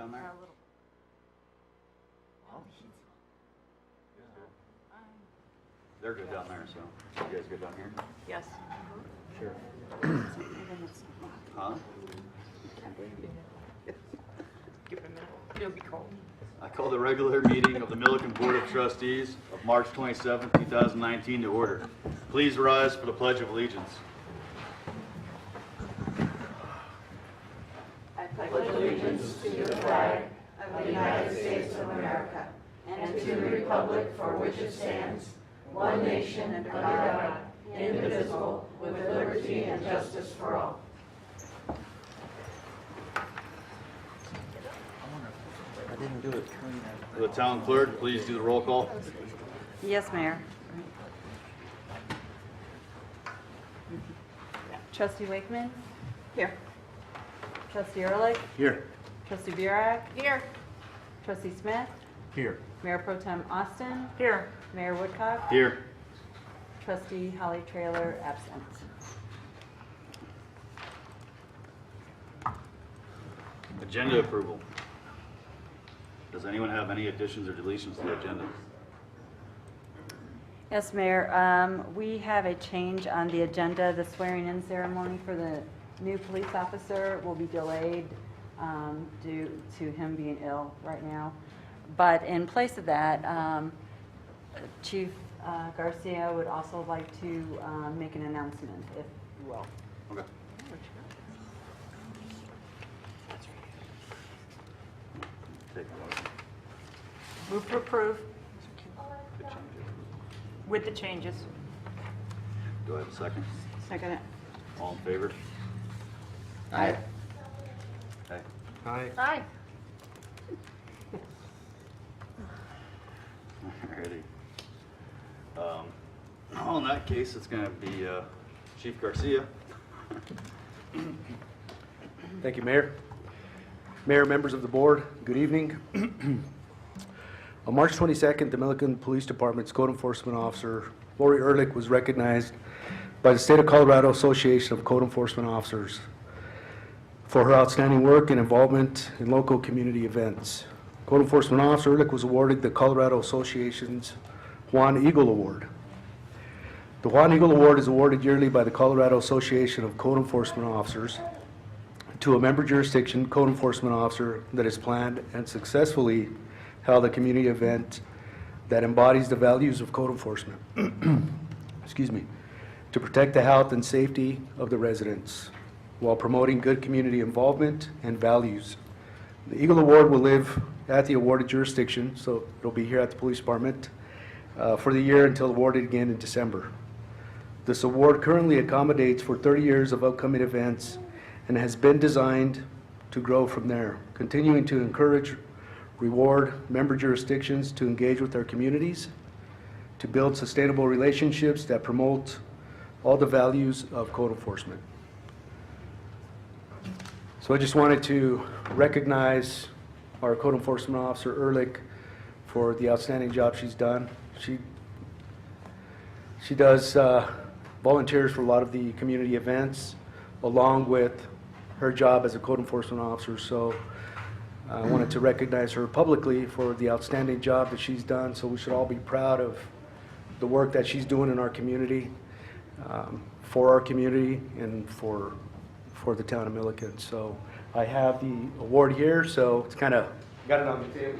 down there? A little. They're good down there, so you guys good down here? Yes. Sure. Huh? Give it a minute. It'll be cold. I call the regular meeting of the Milliken Board of Trustees of March 27, 2019 to order. Please rise for the Pledge of Allegiance. I pledge allegiance to the flag of the United States of America and to the republic for which it stands, one nation under God, indivisible, with liberty and justice for all. I didn't do it. The town clerk, please do the roll call. Yes, Mayor. Trustee Wakeman? Here. Trustee Ehrlich? Here. Trustee Burak? Here. Trustee Smith? Here. Mayor Pro Tem Austin? Here. Mayor Woodcock? Here. Trustee Holly Trailer, absent. Agenda approval. Does anyone have any additions or deletions to the agenda? Yes, Mayor. We have a change on the agenda. The swearing-in ceremony for the new police officer will be delayed due to him being ill right now. But in place of that, Chief Garcia would also like to make an announcement, if you will. Okay. Take a look. Move to approve Good change. with the changes. Do I have a second? Second it. All in favor? Aye. Okay. Aye. Aye. Alrighty. Well, in that case, it's going to be Chief Garcia. Thank you, Mayor. Mayor, members of the board, good evening. On March 22nd, the Milliken Police Department's Code Enforcement Officer, Lori Ehrlich, was recognized by the State of Colorado Association of Code Enforcement Officers for her outstanding work and involvement in local community events. Code Enforcement Officer Ehrlich was awarded the Colorado Association's Juan Eagle Award. The Juan Eagle Award is awarded yearly by the Colorado Association of Code Enforcement Officers to a member jurisdiction code enforcement officer that has planned and successfully held a community event that embodies the values of code enforcement. Excuse me. To protect the health and safety of the residents while promoting good community involvement and values. The Eagle Award will live at the awarded jurisdiction, so it'll be here at the police department for the year until awarded again in December. This award currently accommodates for 30 years of upcoming events and has been designed to grow from there, continuing to encourage, reward member jurisdictions to engage with their communities, to build sustainable relationships that promote all the values of code enforcement. So I just wanted to recognize our Code Enforcement Officer Ehrlich for the outstanding job she's done. She does volunteers for a lot of the community events along with her job as a code enforcement officer. So I wanted to recognize her publicly for the outstanding job that she's done. So we should all be proud of the work that she's doing in our community, for our community and for the town of Milliken. So I have the award here, so it's kind of, got it on the table.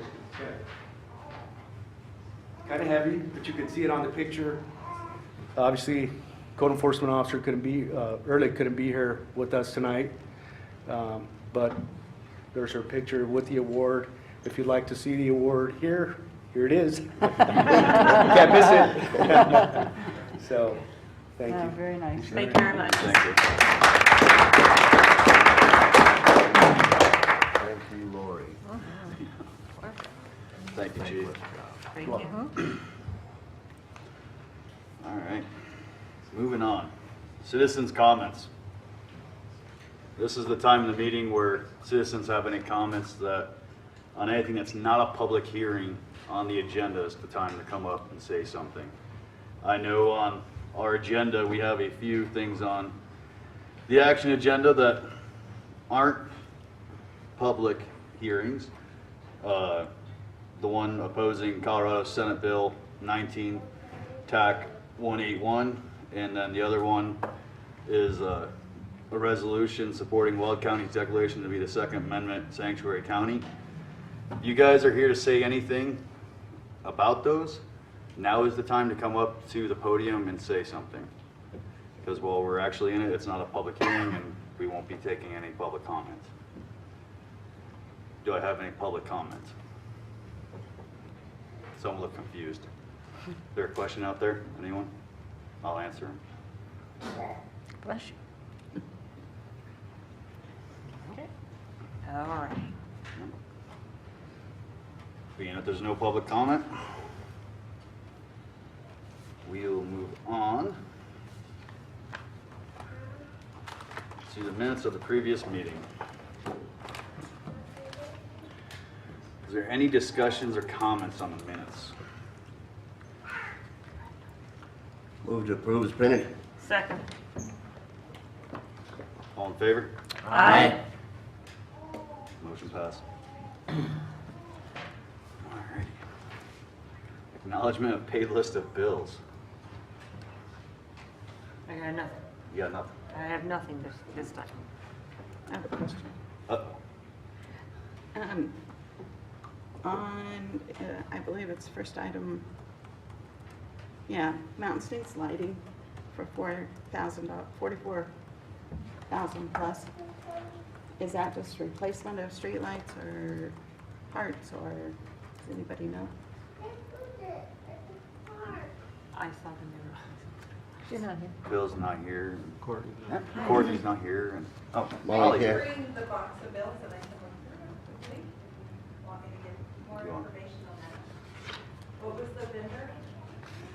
It's kind of heavy, but you can see it on the picture. Obviously, Code Enforcement Officer Ehrlich couldn't be here with us tonight, but there's her picture with the award. If you'd like to see the award here it is. You can't miss it. So, thank you. Very nice. Thank you very much. Thank you. Thank you, Lori. Thank you, Chief. Thank you. All right. Moving on. Citizens' comments. This is the time in the meeting where citizens have any comments on anything that's not a public hearing on the agenda is the time to come up and say something. I know on our agenda we have a few things on the action agenda that aren't public hearings. The one opposing Colorado Senate Bill 19, TAC 181, and then the other one is a resolution supporting Weld County's declaration to be the Second Amendment sanctuary county. You guys are here to say anything about those, now is the time to come up to the podium and say something. Because while we're actually in it, it's not a public hearing and we won't be taking any public comments. Do I have any public comments? Some look confused. Is there a question out there? Anyone? I'll answer them. Bless you. Okay. All right. Being that there's no public comment, we'll move on to the minutes of the previous meeting. Is there any discussions or comments on the minutes? Move to approve as printed. Second. All in favor? Aye. Motion passed. Alrighty. Acknowledgement of paid list of bills. I got nothing. You got nothing? I have nothing this time. I have a question. Uh, On, I believe it's first item, yeah, Mountain States lighting for $44,000 plus. Is that just replacement of streetlights or parts, or does anybody know? I saw the new. You're not here. Bill's not here. Courtney's not here. And oh, Molly Molly's here. here. Bring the box of bills and I can look through them quickly. Want me to get more Go on. information on that? What was the vendor?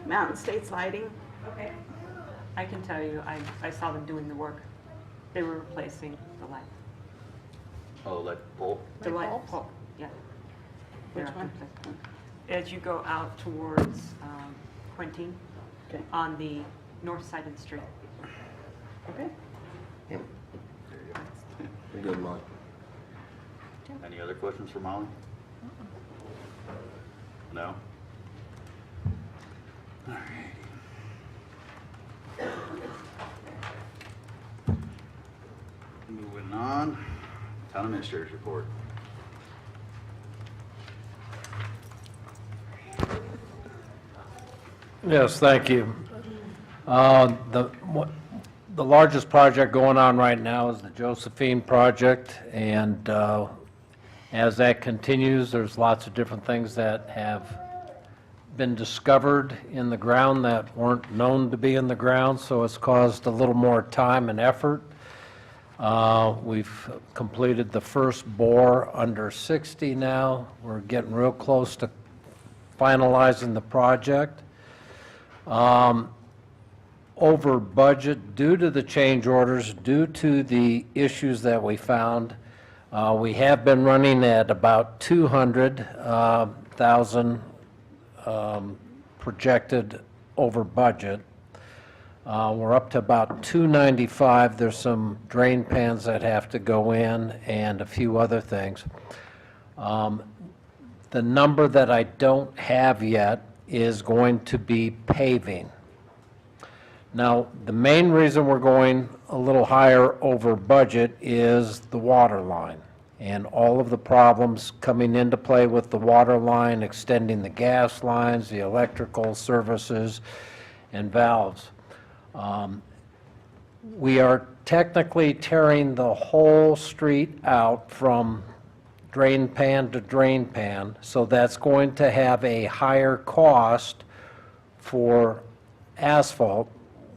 Mountain States lighting, Okay. I can tell you, I saw them doing the work. They were replacing the light. Oh, that pole. The light pole, yeah. which They're one? replacing. As you go out towards Quintin, Okay. on the north side of the street. Okay. Yeah. There you go. We're good, Molly. Any other questions for Molly? No? Alright. Moving on, town administrator's report. Yes, thank you. The largest project going on right now is the Josephine project, and as that continues, there's lots of different things that have been discovered in the ground that weren't known to be in the ground, so it's caused a little more time and effort. We've completed the first bore under 60 now. We're getting real close to finalizing the project. Over budget due to the change orders, due to the issues that we found. We have been running at about 200,000 projected over budget. We're up to about 295. There's some drain pans that have to go in and a few other things. The number that I don't have yet is going to be paving. Now, the main reason we're going a little higher over budget is the water line and all of the problems coming into play with the water line, extending the gas lines, the electrical services, and valves. We are technically tearing the whole street out from drain pan to drain pan, so that's going to have a higher cost for asphalt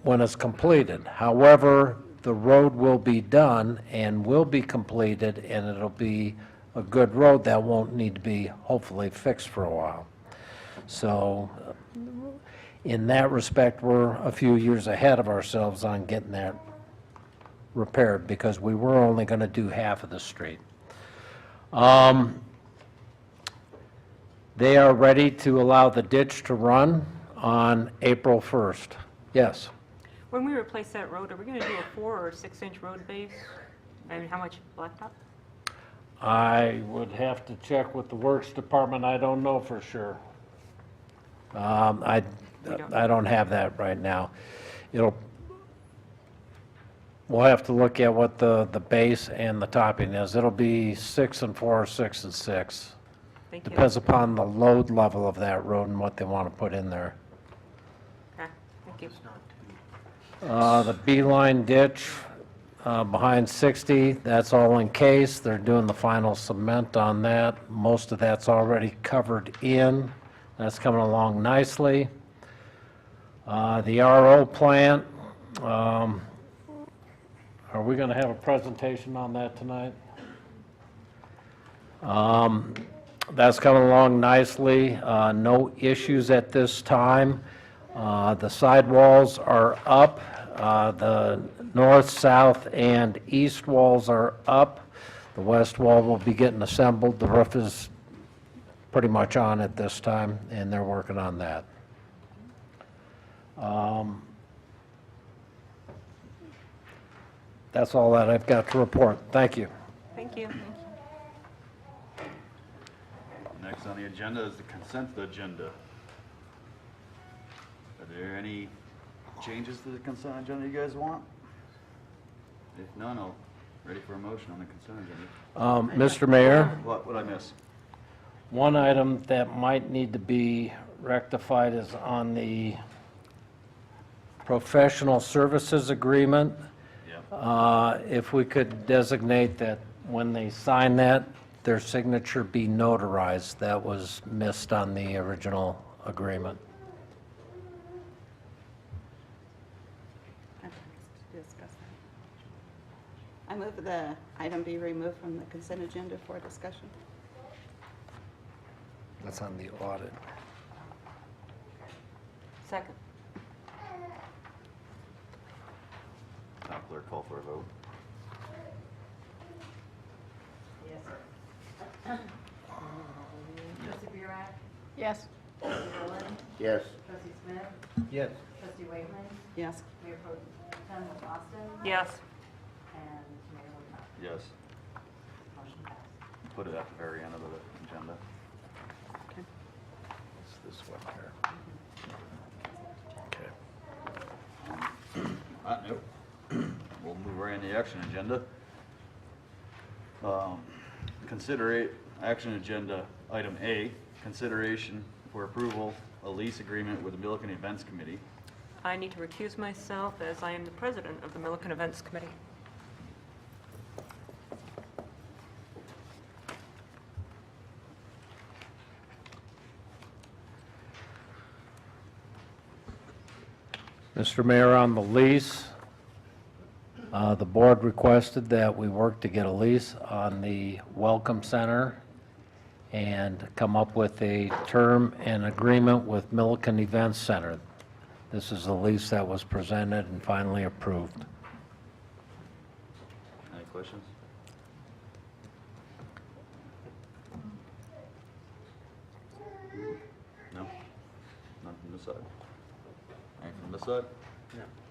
when it's completed. However, the road will be done and will be completed, and it'll be a good road that won't need to be hopefully fixed for a while. So in that respect, we're a few years ahead of ourselves on getting that repaired because we were only going to do half of the street. They are ready to allow the ditch to run on April 1st. Yes. When we replace that road, are we going to do a 4 or 6 inch road base? I mean, how much blacktop? I would have to check with the Works Department, I don't know for sure. I don't have that right now. We'll have to look at what the base and the topping is. It'll be 6 and 4, 6 and 6. Thank you. Depends upon the load level of that road and what they want to put in there. Okay, thank you. The B-line ditch behind 60, that's all encased. They're doing the final cement on that. Most of that's already covered in. That's coming along nicely. The RO plant, are we going to have a presentation on that tonight? That's coming along nicely. No issues at this time. The sidewalls are up. The north, south, and east walls are up. The west wall will be getting assembled. The roof is pretty much on at this time, and they're working on that. That's all that I've got to report. Thank you. Thank you. Next on the agenda is the consent agenda. Are there any changes to the consent agenda you guys want? If none, I'll ready for a motion on the consent agenda. Mr. Mayor? What would I miss? One item that might need to be rectified is on the professional services agreement. Yep. If we could designate that when they sign that, their signature be notarized. That was missed on the original agreement. I move the item be removed from the consent agenda for discussion. That's on the audit. Second. Town clerk, call for a vote. Trustee Burak? Yes. Trustee Rowland? Yes. Trustee Smith? Yes. Trustee Wakeman? Yes. Mayor Pro Tem Austin? Yes. And Mayor Woodcock? Yes. Motion passed. Put it at the very end of the agenda. It's this one here. Okay. Nope. We'll move right in the action agenda. Considerate action agenda, item A, consideration for approval, a lease agreement with the Milliken Events Committee. I need to recuse myself as I am the president of the Milliken Events Committee. Mr. Mayor, on the lease, the board requested that we work to get a lease on the Welcome Center and come up with a term and agreement with Milliken Events Center. This is the lease that was presented and finally approved. Any questions? No? None from this side? Any from this side?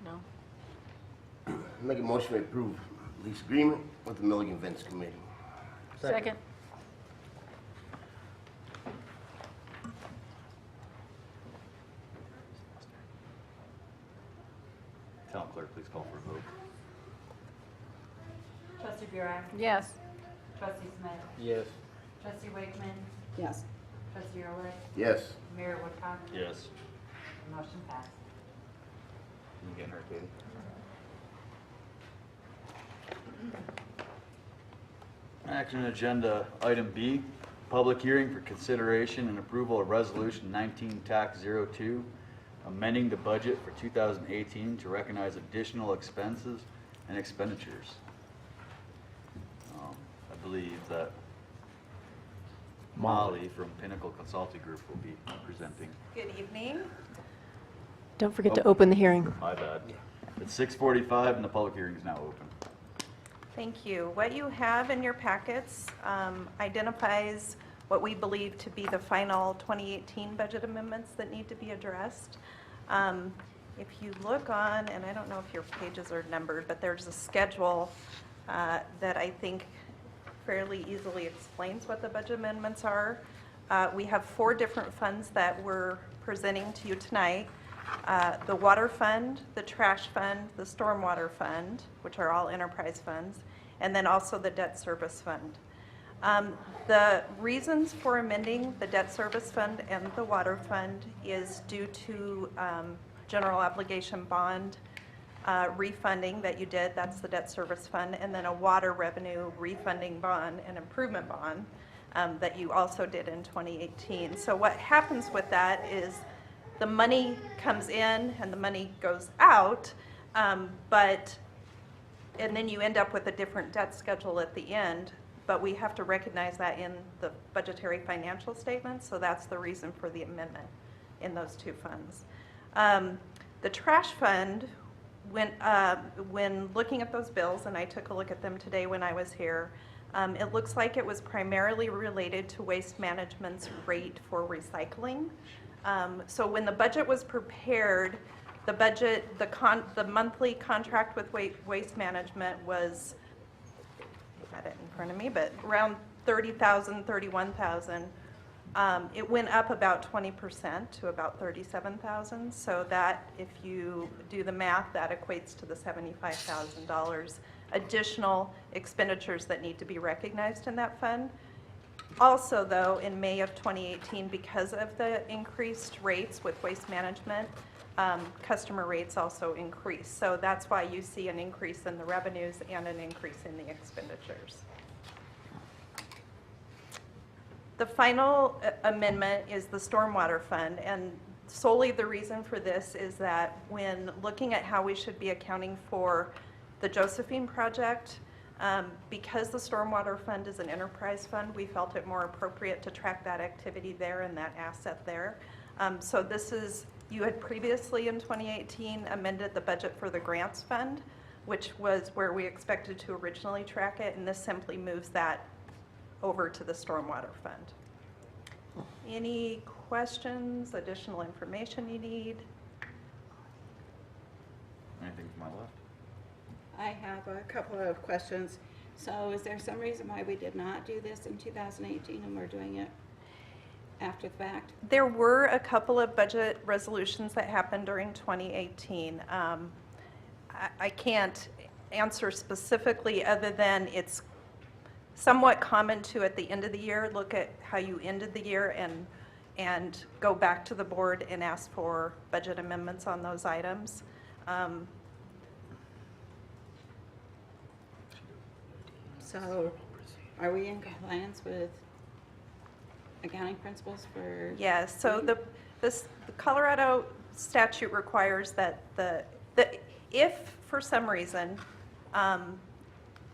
No? Make a motion to approve lease agreement with the Milliken Events Committee. Second. Town clerk, please call for a vote. Trustee Burak? Yes. Trustee Smith? Yes. Trustee Wakeman? Yes. Trustee Ehrlich? Yes. Mayor Woodcock? Yes. Motion passed. You getting her, Katie? Action agenda, item B, public hearing for consideration and approval of resolution 19 tax 02, amending the budget for 2018 to recognize additional expenses and expenditures. I believe that Molly from Pinnacle Consulting Group will be presenting. Good evening. Don't forget to open the hearing. My bad. It's 6:45 and the public hearing is now open. Thank you. What you have in your packets identifies what we believe to be the final 2018 budget amendments that need to be addressed. If you look on, and I don't know if your pages are numbered, but there's a schedule that I think fairly easily explains what the budget amendments are. We have 4 different funds that we're presenting to you tonight. The water fund, the trash fund, the stormwater fund, which are all enterprise funds, and then also the debt service fund. The reasons for amending the debt service fund and the water fund is due to general obligation bond refunding that you did, that's the debt service fund, and then a water revenue refunding bond and improvement bond that you also did in 2018. So what happens with that is the money comes in and the money goes out, and then you end up with a different debt schedule at the end, but we have to recognize that in the budgetary financial statements, so that's the reason for the amendment in those 2 funds. The trash fund, when looking at those bills, and I took a look at them today when I was here, it looks like it was primarily related to waste management's rate for recycling. So when the budget was prepared, the monthly contract with waste management was, I had it in front of me, but around $30,000, $31,000. It went up about 20% to about $37,000. So that, if you do the math, that equates to the $75,000 additional expenditures that need to be recognized in that fund. Also, though, in May of 2018, because of the increased rates with waste management, customer rates also increased. So that's why you see an increase in the revenues and an increase in the expenditures. The final amendment is the stormwater fund, and solely the reason for this is that when looking at how we should be accounting for the Josephine project, because the stormwater fund is an enterprise fund, we felt it more appropriate to track that activity there and that asset there. So this is, you had previously in 2018 amended the budget for the grants fund, which was where we expected to originally track it, and this simply moves that over to the stormwater fund. Any questions, additional information you need? Anything from my left? I have a couple of questions. So is there some reason why we did not do this in 2018 and we're doing it after the fact? There were a couple of budget resolutions that happened during 2018. I can't answer specifically other than it's somewhat common to, at the end of the year, look at how you ended the year and go back to the board and ask for budget amendments on those items. So are we in compliance with accounting principles for? Yes, so the Colorado statute requires that if for some reason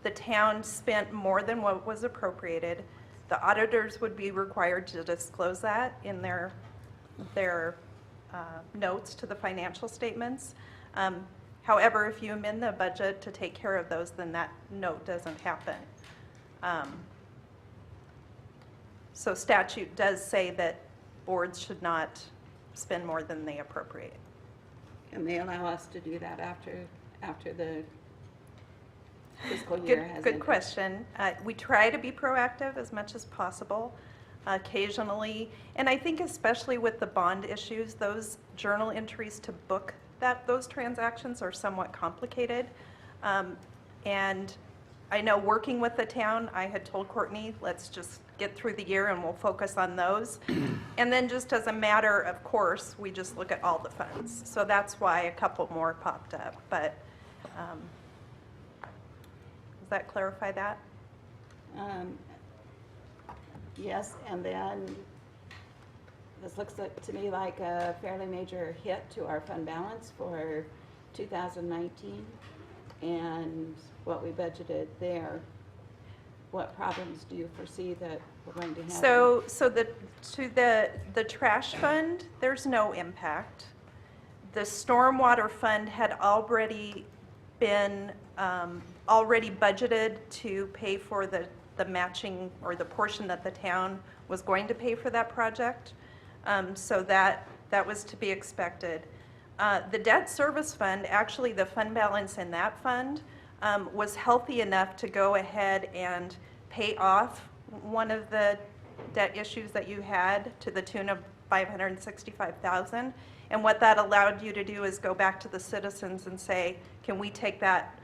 the town spent more than what was appropriated, the auditors would be required to disclose that in their notes to the financial statements. However, if you amend the budget to take care of those, then that note doesn't happen. So statute does say that boards should not spend more than they appropriate. Can they allow us to do that after the fiscal year has ended? Good question. We try to be proactive as much as possible. Occasionally, and I think especially with the bond issues, those journal entries to book those transactions are somewhat complicated. And I know working with the town, I had told Courtney, let's just get through the year and we'll focus on those. And then just as a matter of course, we just look at all the funds. So that's why a couple more popped up. But does that clarify that? Yes, and then this looks to me like a fairly major hit to our fund balance for 2019 and what we budgeted there. What problems do you foresee that we're going to have? So the trash fund, there's no impact. The stormwater fund had already been already budgeted to pay for the matching or the portion that the town was going to pay for that project. So that was to be expected. The debt service fund, actually the fund balance in that fund was healthy enough to go ahead and pay off one of the debt issues that you had to the tune of $565,000. And what that allowed you to do is go back to the citizens and say, can we take that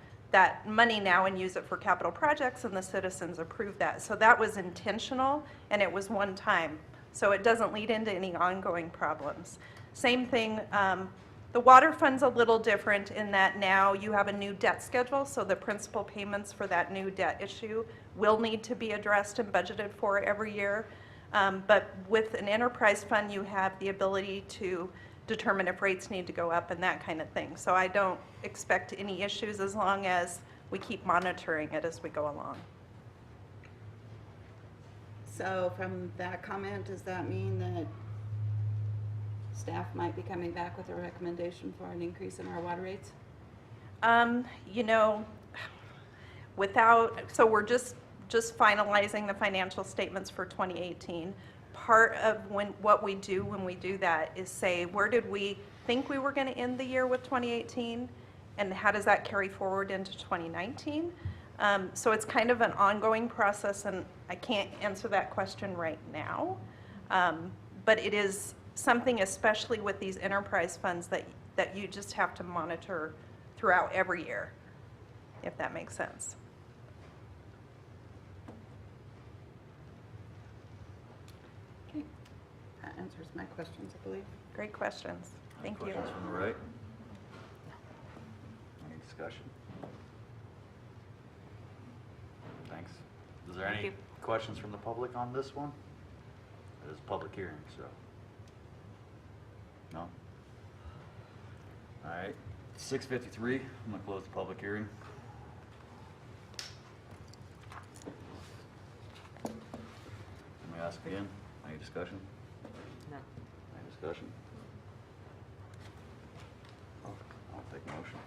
money now and use it for capital projects? And the citizens approved that. So that was intentional, and it was one time. So it doesn't lead into any ongoing problems. Same thing, the water fund's a little different in that now you have a new debt schedule, so the principal payments for that new debt issue will need to be addressed and budgeted for every year. But with an enterprise fund, you have the ability to determine if rates need to go up and that kind of thing. So I don't expect any issues as long as we keep monitoring it as we go along. So from that comment, does that mean that staff might be coming back with a recommendation for an increase in our water rates? You know, so we're just finalizing the financial statements for 2018. Part of what we do when we do that is say, where did we think we were going to end the year with 2018, and how does that carry forward into 2019? So it's kind of an ongoing process, and I can't answer that question right now. But it is something, especially with these enterprise funds, that you just have to monitor throughout every year, if that makes sense. Okay, that answers my questions, I believe. Great questions. Thank you. Questions from the right? Any discussion? Thanks. Is there Thank any you. questions from the public on this one? It is a public hearing, so. No? All right, 6:53, I'm gonna close the public hearing. Let me ask again, any discussion? No. Any discussion? I'll take a motion.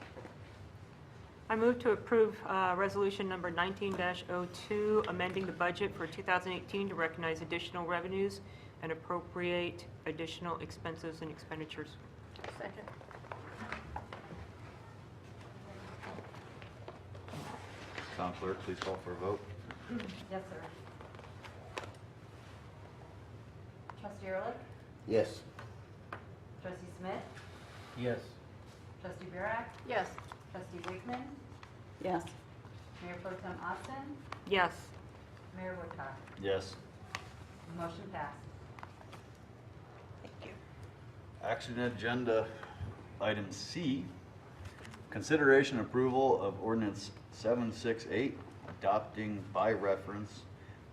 I move to approve resolution number 19-02, amending the budget for 2018 to recognize additional revenues and appropriate additional expenses and expenditures. Second. Town clerk, please call for a vote. Yes, sir. Trustee Ehrlich? Yes. Trustee Smith? Yes. Trustee Burak? Yes. Trustee Wickman? Yes. Mayor Pro Tem Austin? Yes. Mayor Woodcock? Yes. Motion passed. Thank you. Action agenda, item C, consideration approval of ordinance 768, adopting by reference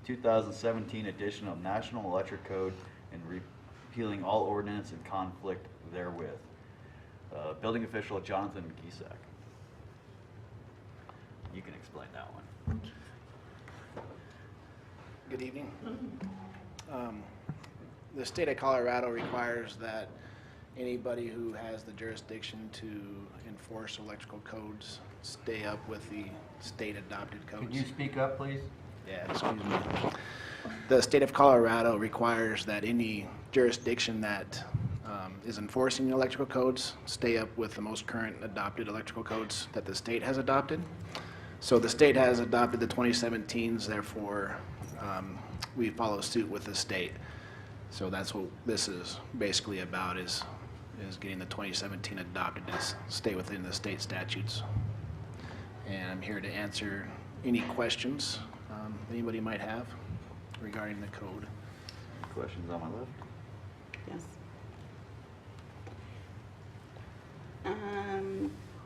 2017 edition of National Electric Code and repealing all ordinance in conflict therewith. Building official Jonathan Gisak. You can explain that one. Good evening. The state of Colorado requires that anybody who has the jurisdiction to enforce electrical codes stay up with the state adopted codes. Could you speak up, please? Yeah, excuse me. The state of Colorado requires that any jurisdiction that is enforcing the electrical codes stay up with the most current adopted electrical codes that the state has adopted. So the state has adopted the 2017s, therefore we follow suit with the state. So that's what this is basically about, is getting the 2017 adopted to stay within the state statutes. And I'm here to answer any questions anybody might have regarding the code. Questions on my left? Yes.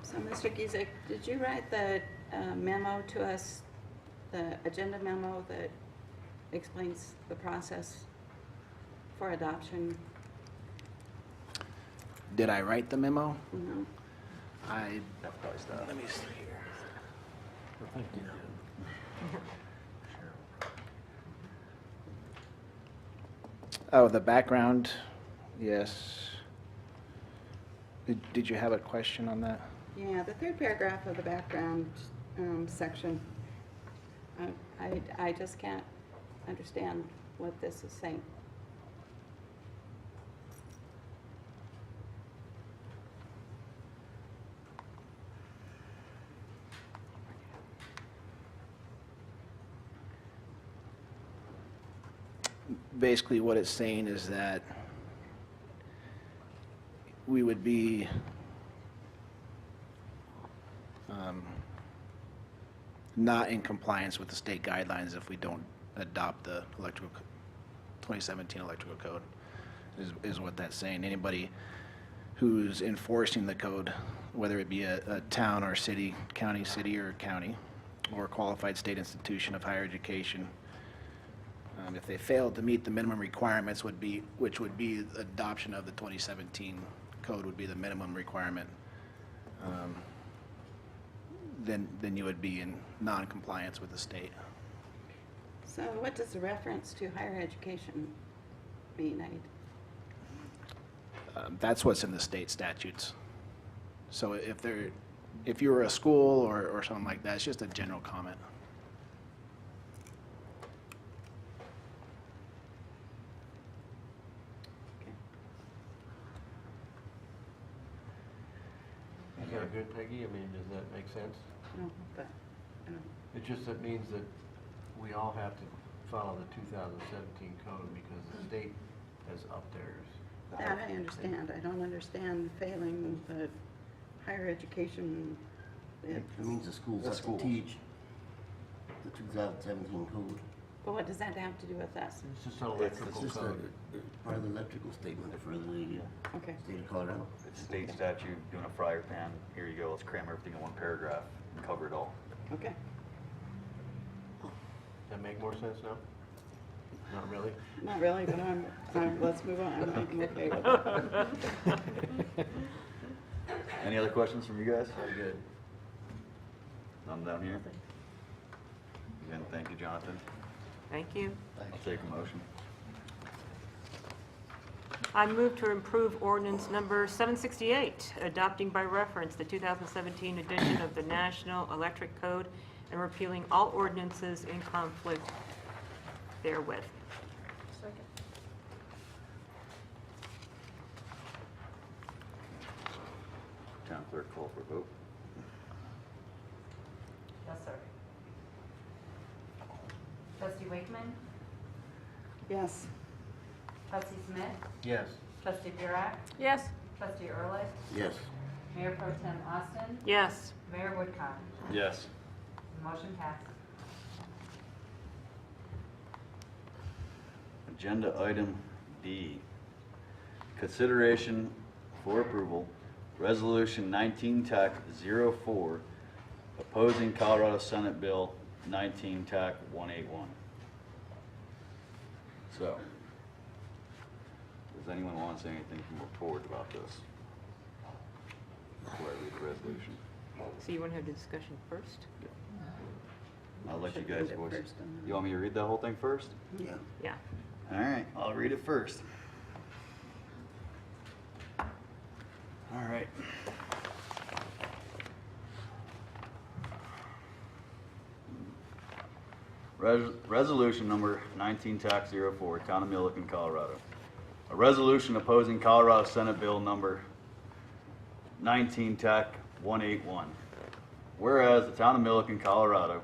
So Mr. Gisak, did you write the memo to us, the agenda memo that explains the process for adoption? Did I write the memo? No. That's probably stuff. Let me see here. Oh, the background, yes. Did you have a question on that? Yeah, the third paragraph of the background section. I just can't understand what this is saying. basically what it's saying is that we would be not in compliance with the state guidelines if we don't adopt the 2017 electrical code, is what that's saying. Anybody who's enforcing the code, whether it be a town or city, city or county, or qualified state institution of higher education, if they fail to meet the minimum requirements which would be adoption of the 2017 code would be the minimum requirement, then you would be in non-compliance with the state. So what does the reference to higher education mean? That's what's in the state statutes. So if you were a school or something like that, it's just a general comment. Is that good, Peggy? I mean, does that make sense? No, but, I don't. It just, that means that we all have to follow the 2017 code because the state has upped theirs. That I understand. I don't understand failing the higher education. It means the schools have to teach the 2017 code. But what does that have to do with us? It's just an It's electrical just code. part of the electrical statement for the Okay. state of Colorado. It's state statute, doing a fryer pan, here you go, let's cram everything in one paragraph and cover it all. Okay. Does that make more sense now? Not really? Not really, but let's move on. I'm okay with it. Any other questions from you guys? Good. None down here? Again, thank you, Jonathan. Thank you. I'll take a motion. I move to improve ordinance number 768, adopting by reference the 2017 edition of the National Electric Code and repealing all ordinances in conflict therewith. Second. Town clerk, call for vote. Yes, sir. Trustee Wakeman? Yes. Trustee Smith? Yes. Trustee Burak? Yes. Trustee Ehrlich? Yes. Mayor Pro Tem Austin? Yes. Mayor Woodcock? Yes. Motion passed. Agenda item D, consideration for approval, resolution 19 TAC 04, opposing Colorado Senate Bill 19 TAC 181. So, does anyone want to say anything more forward about this? Before I read the resolution. So you want to have the discussion first? I'll let you Should guys read it voice. first and then- You want me to read that whole thing first? Yeah. Yeah. All right, I'll read it first. All right. Resolution number 19 TAC 04, Town of Milliken, Colorado. A resolution opposing Colorado Senate Bill number 19 TAC 181. Whereas the Town of Milliken, Colorado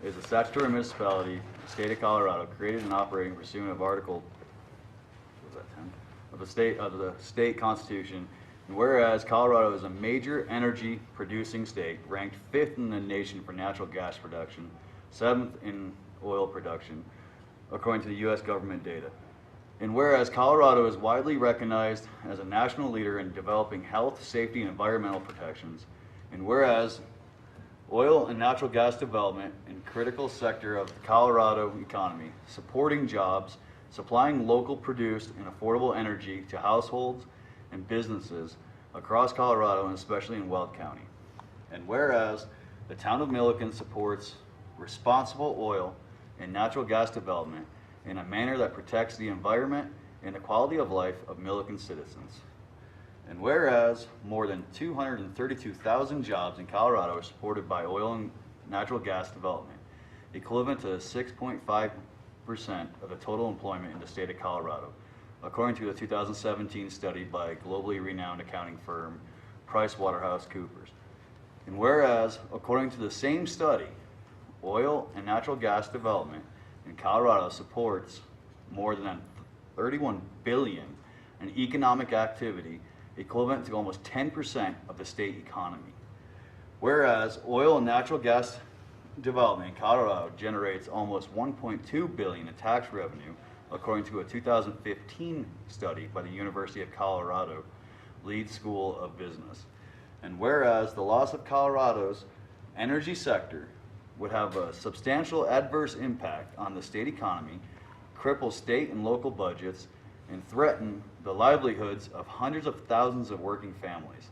is a statutory municipality, in the state of Colorado, created and operating pursuant of Article, what was that, 10? Of the state constitution. And whereas Colorado is a major energy producing state, ranked 5th in the nation for natural gas production, 7th in oil production, according to the U.S. government data. And whereas Colorado is widely recognized as a national leader in developing health, safety, and environmental protections. And whereas oil and natural gas development in critical sector of the Colorado economy, supporting jobs, supplying local produced and affordable energy to households and businesses across Colorado and especially in Weld County. And whereas the Town of Milliken supports responsible oil and natural gas development in a manner that protects the environment and the quality of life of Milliken citizens. And whereas more than 232,000 jobs in Colorado are supported by oil and natural gas development, equivalent to 6.5% of the total employment in the state of Colorado, according to a 2017 study by globally renowned accounting firm PricewaterhouseCoopers. And whereas, according to the same study, oil and natural gas development in Colorado supports more than 31 billion in economic activity, equivalent to almost 10% of the state economy. Whereas oil and natural gas development in Colorado generates almost 1.2 billion in tax revenue, according to a 2015 study by the University of Colorado Leeds School of Business. And whereas the loss of Colorado's energy sector would have a substantial adverse impact on the state economy, cripple state and local budgets, and threaten the livelihoods of hundreds of thousands of working families.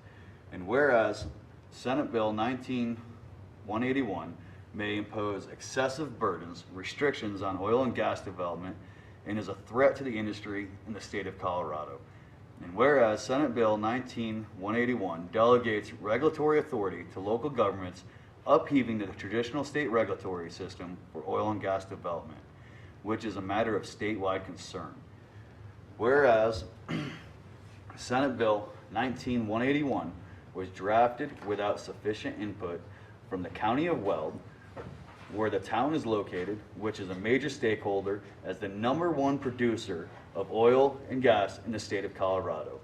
And whereas Senate Bill 19-181 may impose excessive burdens, restrictions on oil and gas development, and is a threat to the industry in the state of Colorado. And whereas Senate Bill 19-181 delegates regulatory authority to local governments, upheaving the traditional state regulatory system for oil and gas development, which is a matter of statewide concern. Whereas Senate Bill 19-181 was drafted without sufficient input from the County of Weld, where the town is located, which is a major stakeholder as the #1 producer of oil and gas in the state of Colorado.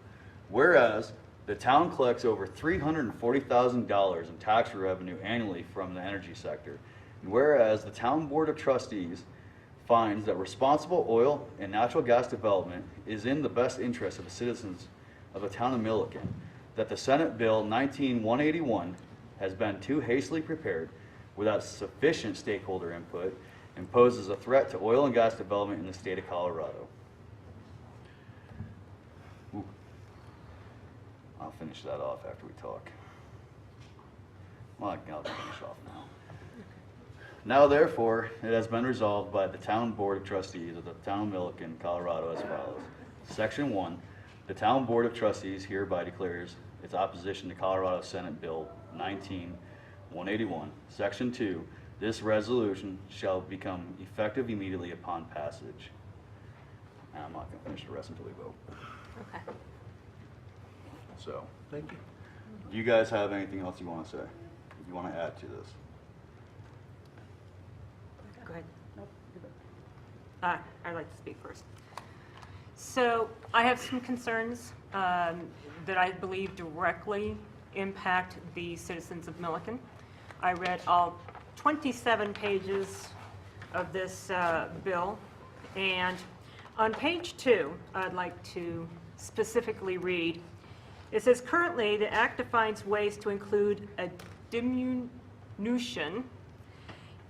Whereas the town collects over $340,000 in tax revenue annually from the energy sector. And whereas the town board of trustees finds that responsible oil and natural gas development is in the best interest of the citizens of the town of Milliken, that the Senate Bill 19-181 has been too hastily prepared without sufficient stakeholder input and poses a threat to oil and gas development in the state of Colorado. Ooh. I'll finish that off after we talk. Well, I'll finish off now. Now therefore, it has been resolved by the Town Board of Trustees of the Town of Milliken, Colorado as follows. Section 1, the Town Board of Trustees hereby declares its opposition to Colorado Senate Bill 19-181. Section 2, this resolution shall become effective immediately upon passage. And I'm not going to finish the rest until we vote. Okay. So, Thank you. do you guys have anything else you want to say? You want to add to this? Go ahead. I'd like to speak first. So I have some concerns that I believe directly impact the citizens of Milliken. I read all 27 pages of this bill, and on page 2, I'd like to specifically read, it says, currently, the act defines waste to include a diminution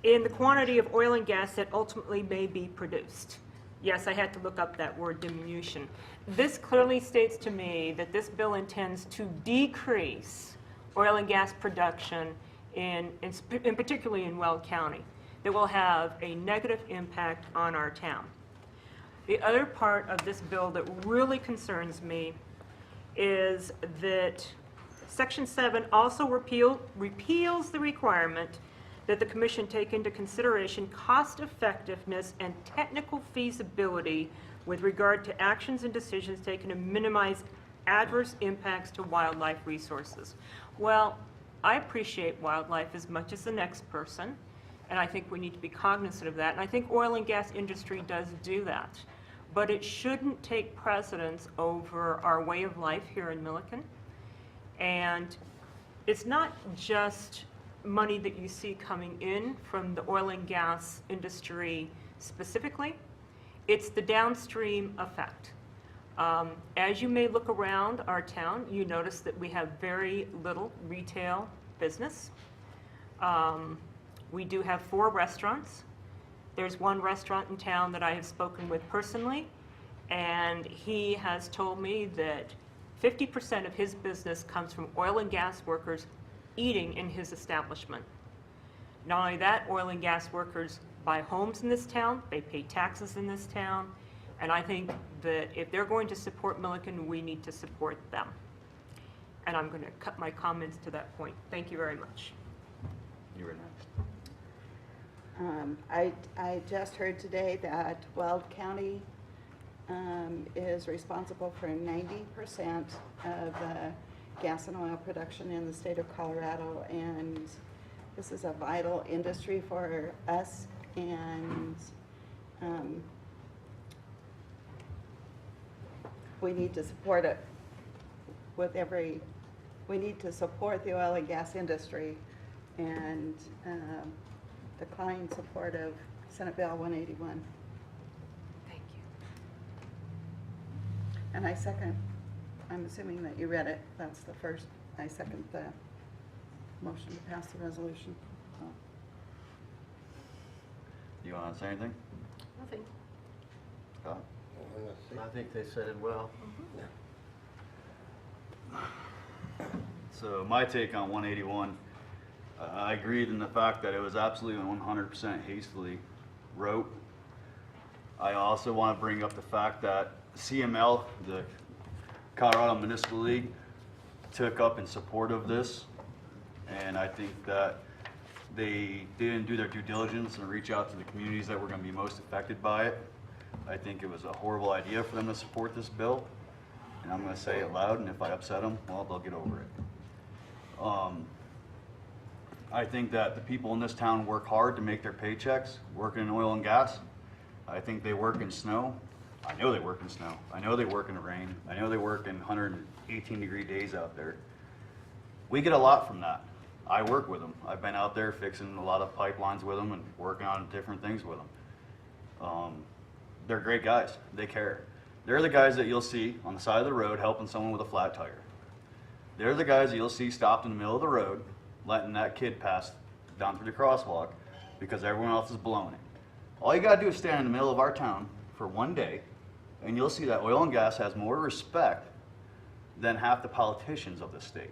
in the quantity of oil and gas that ultimately may be produced. Yes, I had to look up that word diminution. This clearly states to me that this bill intends to decrease oil and gas production in particularly in Weld County, that will have a negative impact on our town. The other part of this bill that really concerns me is that Section 7 also repeals the requirement that the commission take into consideration cost effectiveness and technical feasibility with regard to actions and decisions taken to minimize adverse impacts to wildlife resources. Well, I appreciate wildlife as much as the next person, and I think we need to be cognizant of that, and I think oil and gas industry does do that. But it shouldn't take precedence over our way of life here in Milliken. And it's not just money that you see coming in from the oil and gas industry specifically, it's the downstream effect. As you may look around our town, you notice that we have very little retail business. We do have 4 restaurants. There's one restaurant in town that I have spoken with personally, and he has told me that 50% of his business comes from oil and gas workers eating in his establishment. Not only that, oil and gas workers buy homes in this town, they pay taxes in this town, and I think that if they're going to support Milliken, we need to support them. And I'm going to cut my comments to that point. Thank you very much. You were next. I just heard today that Weld County is responsible for 90% of gas and oil production in the state of Colorado, and this is a vital industry for us, and we need to support it with we need to support the oil and gas industry and decline support of Senate Bill 181. Thank you. And I second, I'm assuming that you read it, that's the first, I second the motion to pass the resolution. Do you want to say anything? Nothing. Scott? I think they said it well. So my take on 181, I agreed in the fact that it was absolutely 100% hastily wrote. I also want to bring up the fact that CML, the Colorado Municipal League, took up in support of this, and I think that they didn't do their due diligence and reach out to the communities that were going to be most affected by it. I think it was a horrible idea for them to support this bill, and I'm going to say it loud, and if I upset them, well, they'll get over it. I think that the people in this town work hard to make their paychecks, working in oil and gas. I think they work in snow. I know they work in snow. I know they work in the rain. I know they work in 118-degree days out there. We get a lot from that. I work with them. I've been out there fixing a lot of pipelines with them and working on different things with them. They're great guys. They care. They're the guys that you'll see on the side of the road helping someone with a flat tire. They're the guys that you'll see stopped in the middle of the road letting that kid pass down through the crosswalk because everyone else is blowing it. All you gotta do is stand in the middle of our town for one day and you'll see that oil and gas has more respect than half the politicians of the state.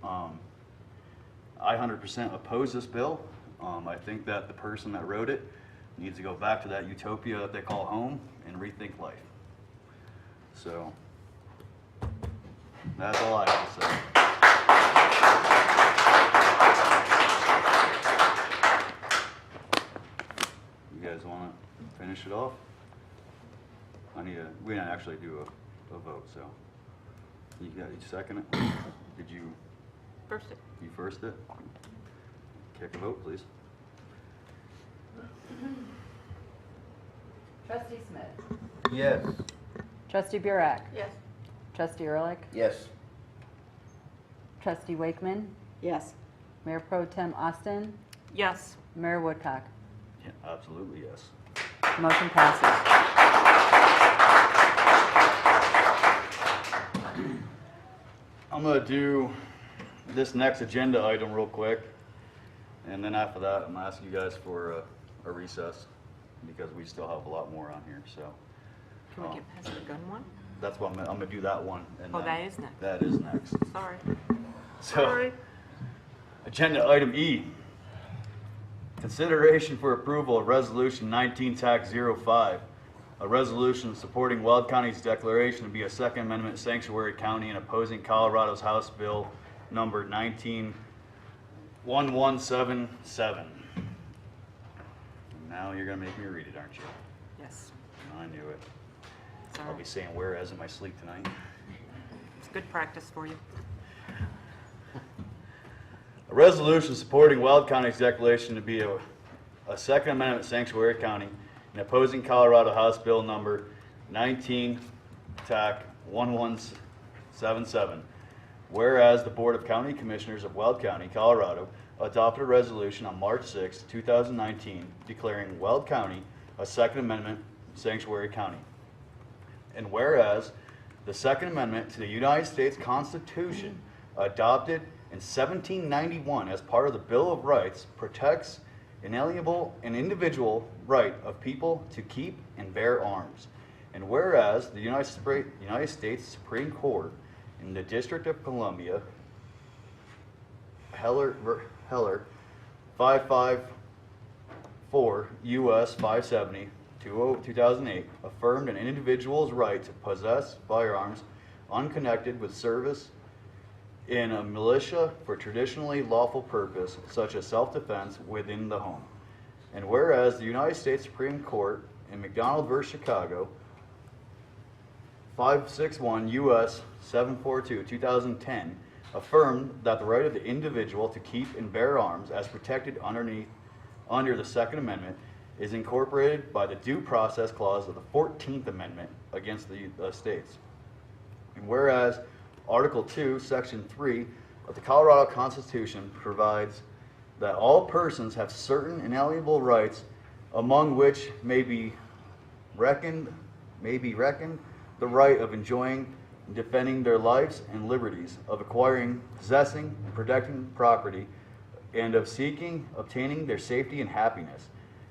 I 100% oppose this bill. I think that the person that wrote it needs to go back to that utopia that they call home and rethink life. So, that's all I have to say. You guys want to finish it off? We didn't actually do a vote, so. You second it? Did you? First it. You first it? Take a vote, please. Trustee Smith. Yes. Trustee Burek. Yes. Trustee Ehrlich. Yes. Trustee Wakeman. Yes. Mayor Pro Tem Austin. Yes. Mayor Woodcock. Yeah, absolutely, yes. Motion passes. I'm gonna do this next agenda item real quick, and then after that, I'm gonna ask you guys for a recess, because we still have a lot more on here, so. Can we get past the gun one? That's what I'm gonna do that one. And Oh, then- that is next. That is next. Sorry. So, Sorry. agenda item E. Consideration for approval of Resolution 19-05, a resolution supporting Weld County's declaration to be a Second Amendment sanctuary county and opposing Colorado's House Bill number 19-1177. Now you're gonna make me read it, aren't you? Yes. I knew it. I'll Sorry. be saying whereas in my sleep tonight. It's good practice for you. A resolution supporting Weld County's declaration to be a Second Amendment sanctuary county and opposing Colorado House Bill number 19-1177. Whereas the Board of County Commissioners of Weld County, Colorado, adopted a resolution on March 6, 2019, declaring Weld County a Second Amendment sanctuary county. And whereas the Second Amendment to the United States Constitution, adopted in 1791 as part of the Bill of Rights, protects inalienable and individual right of people to keep and bear arms. And whereas the United States Supreme Court in the District of Columbia, Heller 554 U.S. 570, 2008, affirmed an individual's right to possess firearms unconnected with service in a militia for traditionally lawful purpose, such as self-defense within the home. And whereas the United States Supreme Court in McDonald v. Chicago, 561 U.S. 742, 2010, affirmed that the right of the individual to keep and bear arms as protected under the Second Amendment is incorporated by the due process clause of the 14th Amendment against the states. And whereas Article 2, Section 3 of the Colorado Constitution provides that all persons have certain inalienable rights, among which may be reckoned the right of enjoying and defending their lives and liberties, of acquiring, possessing, and protecting property, and of seeking, obtaining their safety and happiness.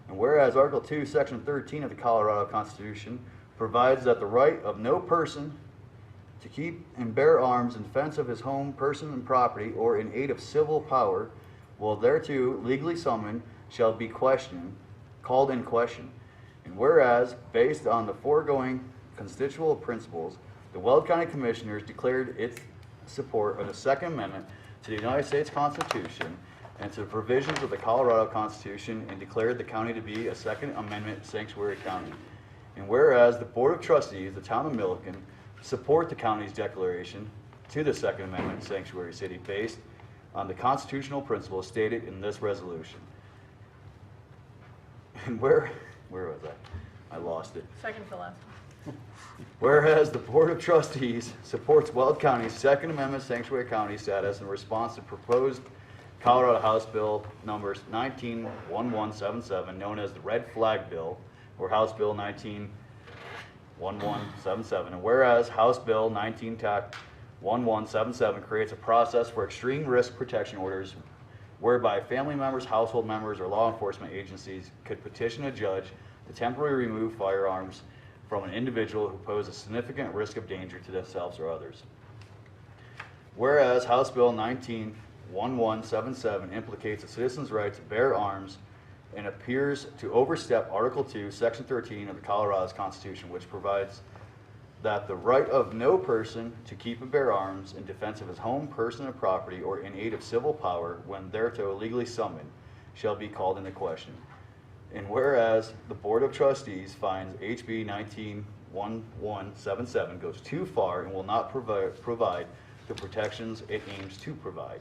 And whereas Article 2, Section 13 of the Colorado Constitution provides that the right of no person to keep and bear arms in defense of his home, person, and property, or in aid of civil power, while thereto legally summoned, shall be called in question. And whereas, based on the foregoing constitutional principles, the Weld County Commissioners declared its support of the Second Amendment to the United States Constitution and to the provisions of the Colorado Constitution, and declared the county to be a Second Amendment sanctuary county. And whereas the Board of Trustees of the town of Milliken support the county's declaration to the Second Amendment sanctuary city based on the constitutional principles stated in this resolution. And where was I? I lost it. Second to last. Whereas the Board of Trustees supports Weld County's Second Amendment sanctuary county status in response to proposed Colorado House Bill numbers 19-1177, known as the Red Flag Bill, or House Bill 19-1177, and whereas House Bill 19-1177 creates a process for extreme risk protection orders whereby family members, household members, or law enforcement agencies could petition a judge to temporarily remove firearms from an individual who pose a significant risk of danger to themselves or others. Whereas House Bill 19-1177 implicates a citizen's right to bear arms and appears to overstep Article 2, Section 13 of the Colorado's Constitution, which provides that the right of no person to keep and bear arms in defense of his home, person, and property, or in aid of civil power, when thereto legally summoned, shall be called into question. And whereas the Board of Trustees finds HB 19-1177 goes too far and will not provide the protections it aims to provide.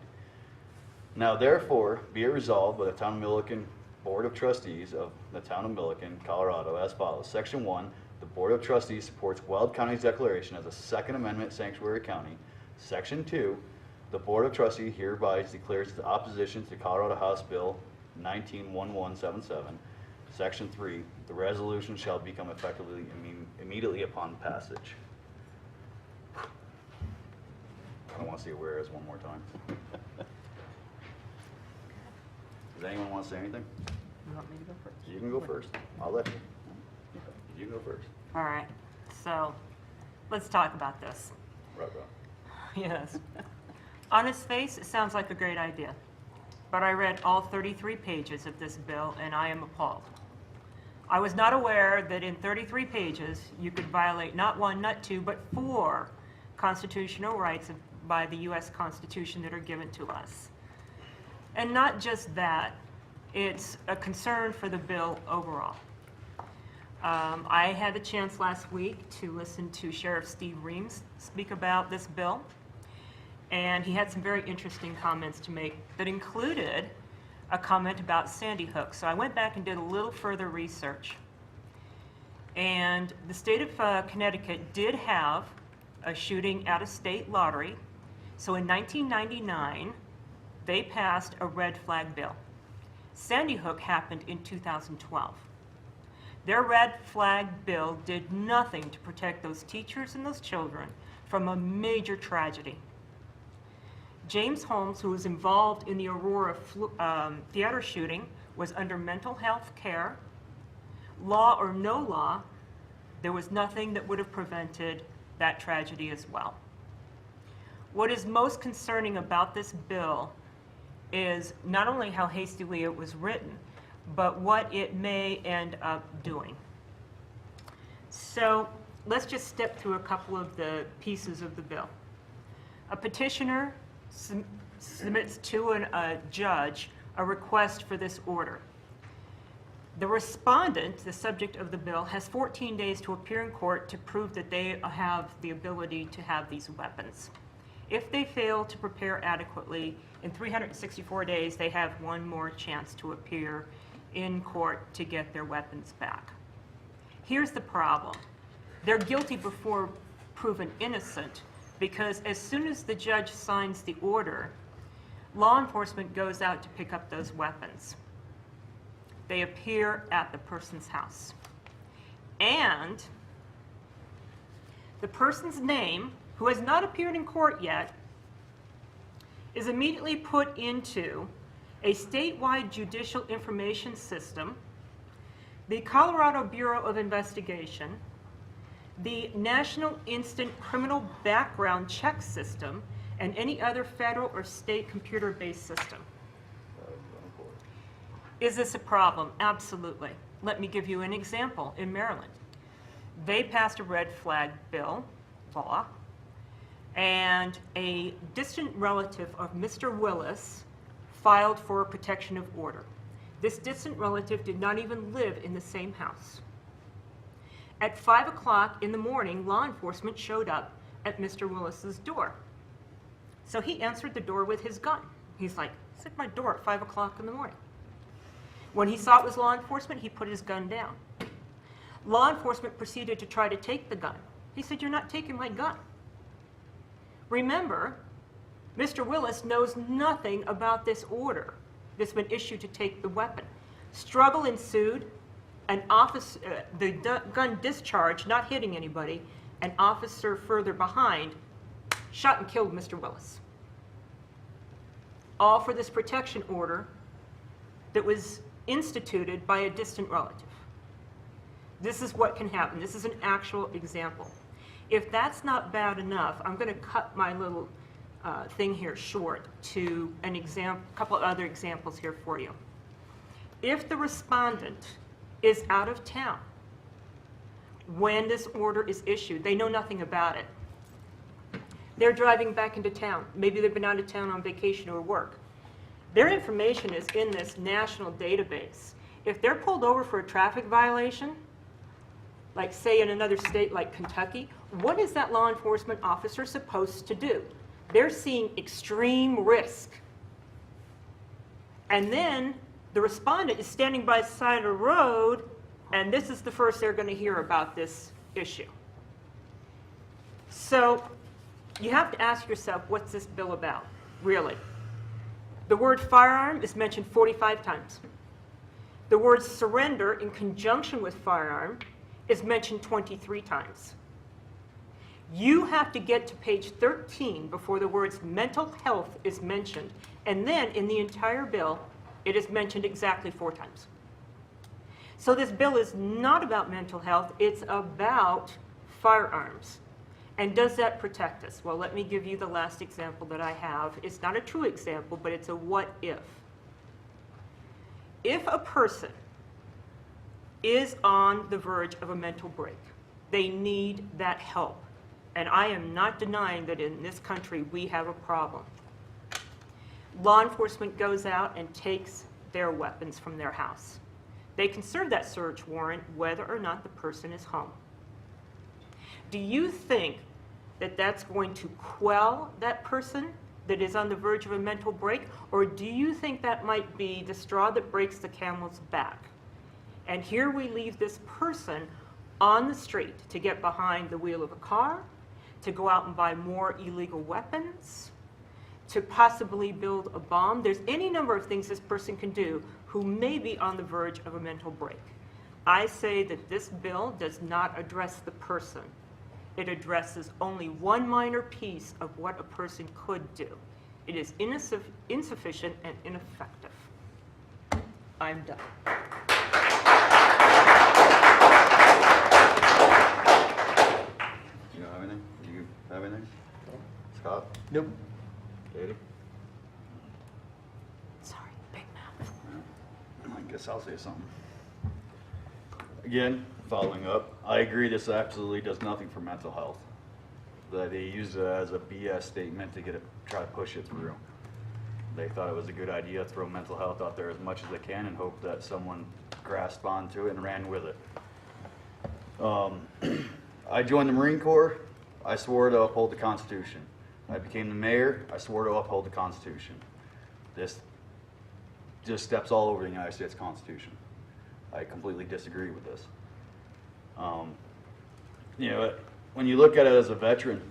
Now therefore, be it resolved by the Town of Milliken Board of Trustees of the Town of Milliken, Colorado, as follows. Section 1, the Board of Trustees supports Weld County's declaration as a Second Amendment sanctuary county. Section 2, the Board of Trustees hereby declares its opposition to Colorado House Bill 19-1177. Section 3, the resolution shall become effective immediately upon passage. I don't want to see a whereas one more time. Does anyone want to say anything? You want me to go first? You can go first. I'll let you. You can go first. All right, so let's talk about this. Right. Yes. On its face, it sounds like a great idea, but I read all 33 pages of this bill and I am appalled. I was not aware that in 33 pages you could violate not one, not two, but 4 constitutional rights by the U.S. Constitution that are given to us. And not just that, it's a concern for the bill overall. I had the chance last week to listen to Sheriff Steve Reams speak about this bill, and he had some very interesting comments to make that included a comment about Sandy Hook. So I went back and did a little further research. And the state of Connecticut did have a shooting at a state lottery. So in 1999, they passed a red flag bill. Sandy Hook happened in 2012. Their red flag bill did nothing to protect those teachers and those children from a major tragedy. James Holmes, who was involved in the Aurora theater shooting, was under mental health care. Law or no law, there was nothing that would have prevented that tragedy as well. What is most concerning about this bill is not only how hastily it was written, but what it may end up doing. So let's just step through a couple of the pieces of the bill. A petitioner submits to a judge a request for this order. The respondent, the subject of the bill, has 14 days to appear in court to prove that they have the ability to have these weapons. If they fail to prepare adequately, in 364 days, they have one more chance to appear in court to get their weapons back. Here's the problem. They're guilty before proven innocent because as soon as the judge signs the order, law enforcement goes out to pick up those weapons. They appear at the person's house. And the person's name, who has not appeared in court yet, is immediately put into a statewide judicial information system, the Colorado Bureau of Investigation, the National Instant Criminal Background Check System, and any other federal or state computer-based system. Is this a problem? Absolutely. Let me give you an example. In Maryland, they passed a red flag bill, law, and a distant relative of Mr. Willis filed for a protection of order. This distant relative did not even live in the same house. At 5 o'clock in the morning, law enforcement showed up at Mr. Willis's door. So he answered the door with his gun. He's like, it's at my door at 5 o'clock in the morning. When he saw it was law enforcement, he put his gun down. Law enforcement proceeded to try to take the gun. He said, you're not taking my gun. Remember, Mr. Willis knows nothing about this order that's been issued to take the weapon. Struggle ensued. The gun discharged, not hitting anybody. An officer further behind shot and killed Mr. Willis. All for this protection order that was instituted by a distant relative. This is what can happen. This is an actual example. If that's not bad enough, I'm going to cut my little thing here short to a couple of other examples here for you. If the respondent is out of town when this order is issued, they know nothing about it. They're driving back into town. Maybe they've been out of town on vacation or work. Their information is in this national database. If they're pulled over for a traffic violation, like say in another state like Kentucky, what is that law enforcement officer supposed to do? They're seeing extreme risk. And then the respondent is standing by the side of the road, and this is the first they're going to hear about this issue. So you have to ask yourself, what's this bill about, really? The word firearm is mentioned 45 times. The word surrender in conjunction with firearm is mentioned 23 times. You have to get to page 13 before the words mental health is mentioned, and then in the entire bill, it is mentioned exactly 4 times. So this bill is not about mental health, it's about firearms. And does that protect us? Well, let me give you the last example that I have. It's not a true example, but it's a what if. If a person is on the verge of a mental break, they need that help. And I am not denying that in this country we have a problem. Law enforcement goes out and takes their weapons from their house. They can serve that search warrant whether or not the person is home. Do you think that that's going to quell that person that is on the verge of a mental break? Or do you think that might be the straw that breaks the camel's back? And here we leave this person on the street to get behind the wheel of a car, to go out and buy more illegal weapons, to possibly build a bomb. There's any number of things this person can do who may be on the verge of a mental break. I say that this bill does not address the person. It addresses only one minor piece of what a person could do. It is insufficient and ineffective. I'm done. You don't have anything? Do you have anything? Scott? Nope. Katie? Sorry, big mouth. I guess I'll say something. Again, following up, I agree this absolutely does nothing for mental health. That they use it as a BS statement to try to push it through. They thought it was a good idea to throw mental health out there as much as they can and hope that someone grasped onto it and ran with it. I joined the Marine Corps. I swore to uphold the Constitution. I became the mayor. I swore to uphold the Constitution. This just steps all over the United States Constitution. I completely disagree with this. You know, when you look at it as a veteran,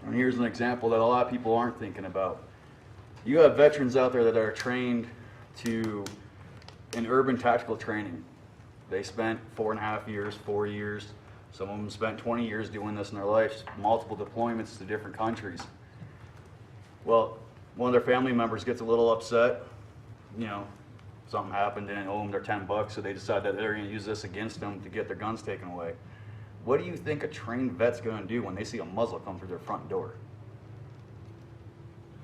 and here's an example that a lot of people aren't thinking about. You have veterans out there that are trained in urban tactical training. They spent 4.5 years, 4 years. Some of them spent 20 years doing this in their lives, multiple deployments to different countries. Well, one of their family members gets a little upset, you know, something happened and owe them their $10, so they decide that they're gonna use this against them to get their guns taken away. What do you think a trained vet's gonna do when they see a muzzle come through their front door?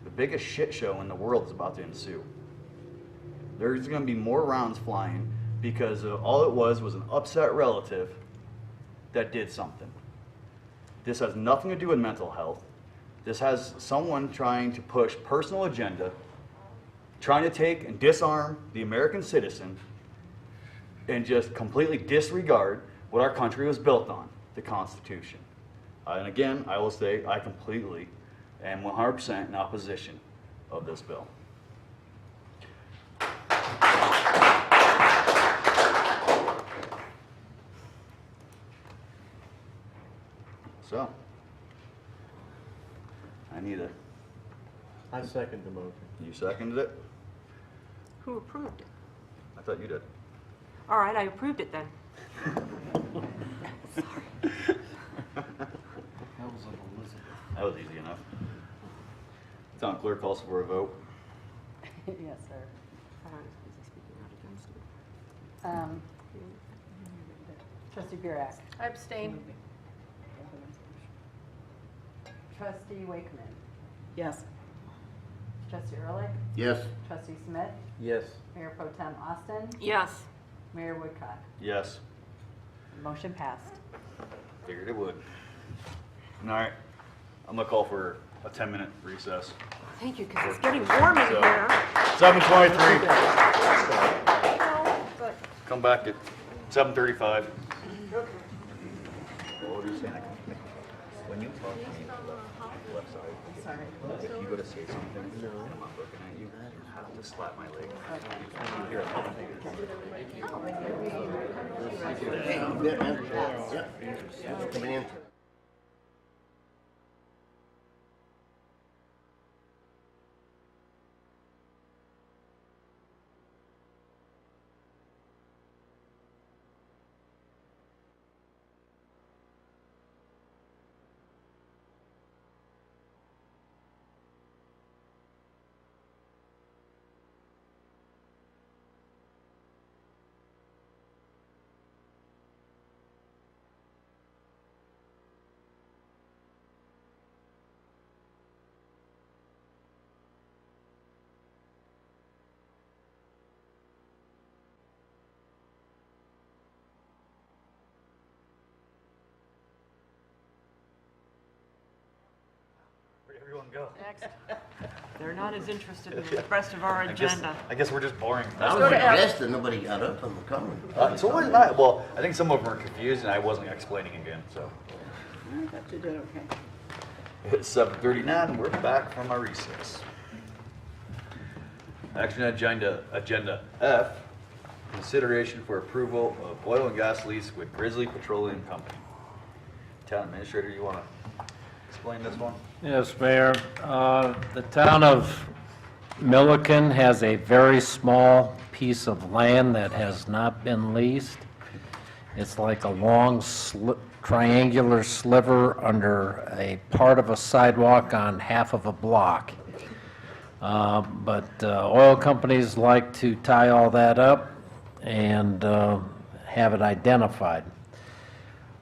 The biggest shit show in the world is about to ensue. There's gonna be more rounds flying because all it was an upset relative that did something. This has nothing to do with mental health. This has someone trying to push personal agenda, trying to take and disarm the American citizen and just completely disregard what our country was built on, the Constitution. And again, I will say I completely am 100% in opposition of this bill. So, I need a, I second the motion. you seconded it? Who approved it? I thought you did. All right, I approved it then. That was easy enough. Town clerk calls for a vote. Yes, sir. Trustee Burek. I abstain. Trustee Wakeman. Yes. Trustee Ehrlich. Yes. Trustee Smith. Yes. Mayor Pro Tem Austin. Yes. Mayor Woodcock. Yes, Motion passed. figured it would. All right, I'm gonna call for a 10-minute recess. Thank you, because it's getting warm in So- here. 7:23. But Come back at 7:35. When you talk to me on the left side, if you go to say something, and I'm not looking at you, you have to slap my leg. You hear it. Hey, you bet, man. Yep. Thanks for coming in. Where'd everyone go? they're not as interested in the rest of our agenda. I guess we're just boring. I was dressed and nobody got up on the comment. So what is that? Well, I think some of them are confused and I wasn't explaining again, so. I thought you did okay. It's 7:39 and we're back from our recess. Action agenda F, consideration for approval of oil and gas lease with Grizzly Petroleum Company. Town administrator, you want to explain this one? Yes, Mayor. The town of Milliken has a very small piece of land that has not been leased. It's like a long triangular sliver under a part of a sidewalk on half of a block. But oil companies like to tie all that up and have it identified.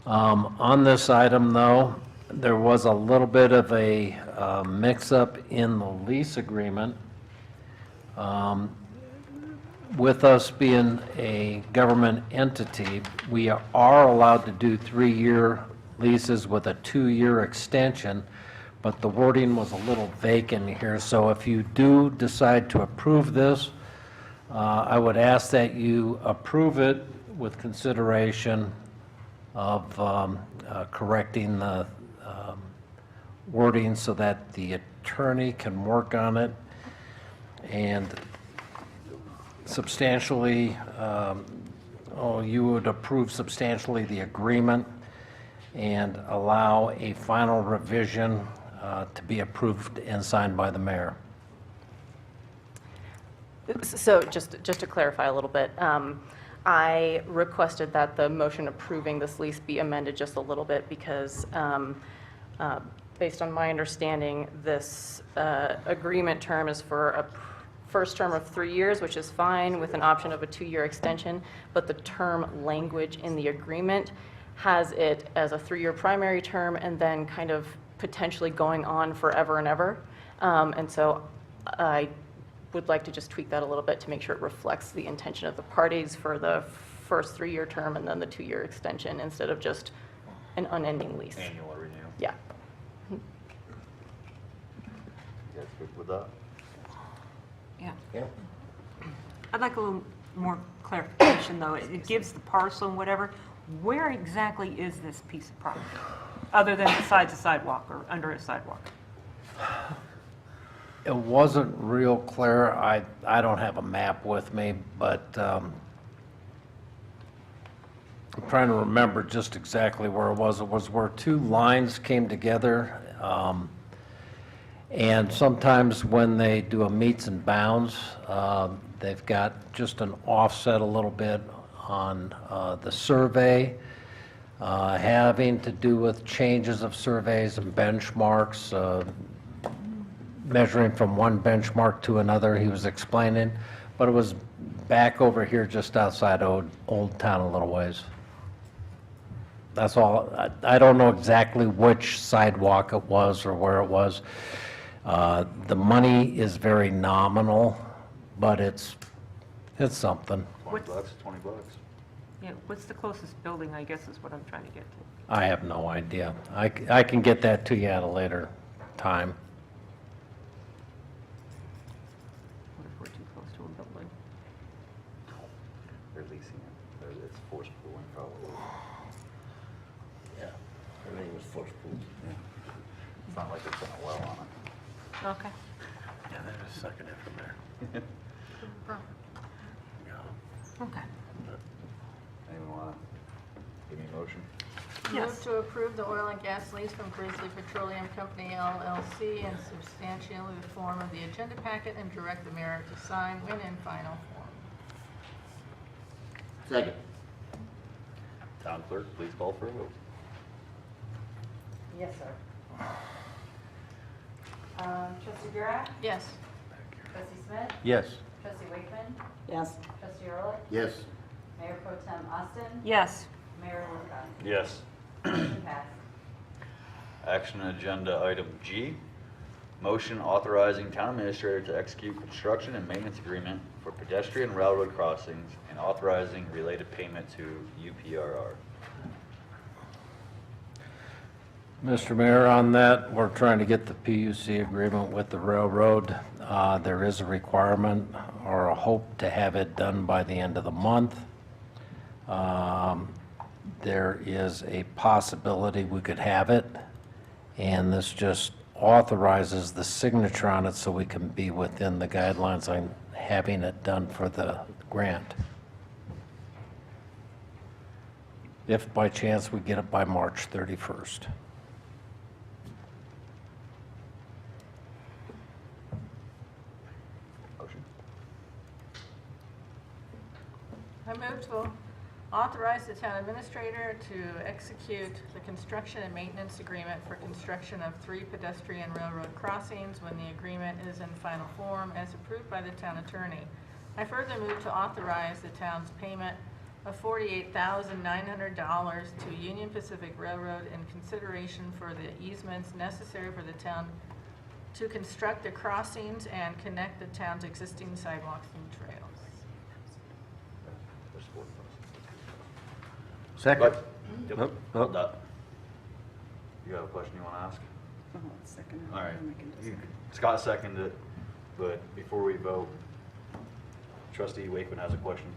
On this item, though, there was a little bit of a mix-up in the lease agreement. With us being a government entity, we are allowed to do 3-year leases with a 2-year extension, but the wording was a little vacant here. So if you do decide to approve this, I would ask that you approve it with consideration of correcting the wording so that the attorney can work on it. And substantially, you would approve substantially the agreement and allow a final revision to be approved and signed by the mayor. So just to clarify a little bit, I requested that the motion approving this lease be amended just a little bit because based on my understanding, this agreement term is for a first term of 3 years, which is fine, with an option of a 2-year extension, but the term language in the agreement has it as a 3-year primary term and then kind of potentially going on forever and ever. And so I would like to just tweak that a little bit to make sure it reflects the intention of the parties for the first 3-year term and then the 2-year extension instead of just an unending lease. Annual renew. Yeah. You guys good with that? Yeah. Yeah. I'd like a little more clarification, though. It gives the parcel and whatever. Where exactly is this piece of property, other than beside the sidewalk or under a sidewalk? It wasn't real clear. I don't have a map with me, but I'm trying to remember just exactly where it was. It was where 2 lines came together. And sometimes when they do a meets and bounds, they've got just an offset a little bit on the survey, having to do with changes of surveys and benchmarks, measuring from one benchmark to another, he was explaining. But it was back over here just outside Old Town a little ways. That's all. I don't know exactly which sidewalk it was or where it was. The money is very nominal, but it's something. 20 bucks, 20 bucks. Yeah, what's the closest building, I guess, is what I'm trying to get to. I have no idea. I can get that to you at a later time. What if we're too close to a building? They're leasing it. It's forced pooling probably. Yeah, everything was forced pulled. Yeah. It's not like they're putting a well on it. Okay. Yeah, they're just sucking it from there. Okay. Anyone want to give me a motion? Yes. Move to approve the oil and gas lease from Grizzly Petroleum Company LLC in substantially the form of the agenda packet and direct the mayor to sign when in final form. Second. Town clerk, please call for a vote. Yes, sir. Trustee Burak? Yes. Trustee Smith? Yes. Trustee Wakeman? Yes. Trustee Ehrlich? Yes. Mayor Pro Tem Austin? Yes. Mayor Longcott? Yes. Motion passed. Action agenda item G, motion authorizing town administrator to execute construction and maintenance agreement for pedestrian railroad crossings and authorizing related payment to UPRR. Mr. Mayor, on that, we're trying to get the PUC agreement with the railroad. There is a requirement or a hope to have it done by the end of the month. There is a possibility we could have it, and this just authorizes the signature on it so we can be within the guidelines on having it done for the grant. If by chance we get it by March 31st. Motion? I move to authorize the town administrator to execute the construction and maintenance agreement for construction of 3 pedestrian railroad crossings when the agreement is in final form as approved by the town attorney. I further move to authorize the town's payment of $48,900 to Union Pacific Railroad in consideration for the easements necessary for the town to construct the crossings and connect the town's existing sidewalks and trails. There's 4 of us. Second. But- Yep. Nope, Hold nope. up. You have a question you want to ask? Second. All right. Scott seconded it, but before we vote, Trustee Wakeman has a question.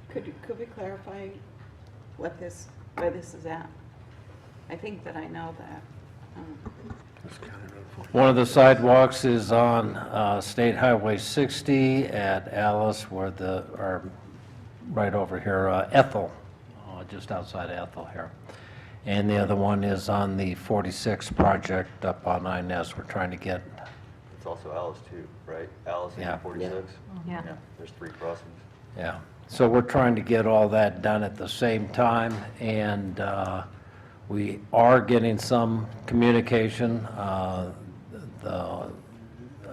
Could we clarify where this is at? I think that I know that. One of the sidewalks is on State Highway 60 at Alice, or right over here, Ethel, just outside Ethel here. And the other one is on the 46 project up on Inez. We're trying to get, It's also Alice too, right? Alice Yeah. and 46? Yeah. There's 3 crossings. yeah. So we're trying to get all that done at the same time, and we are getting some communication. The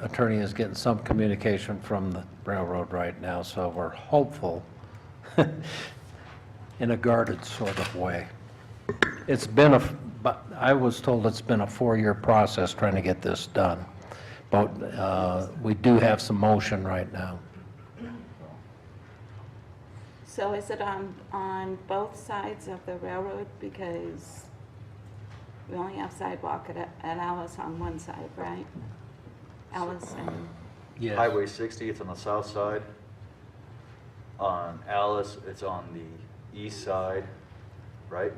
attorney is getting some communication from the railroad right now, so we're hopeful in a guarded sort of way. It's been but I was told it's been a 4-year process trying to get this done. But we do have some motion right now. So is it on both sides of the railroad? Because we only have sidewalk at Alice on one side, right? Alice and, Highway 60, it's on the south side. On Alice, it's on the east side, right?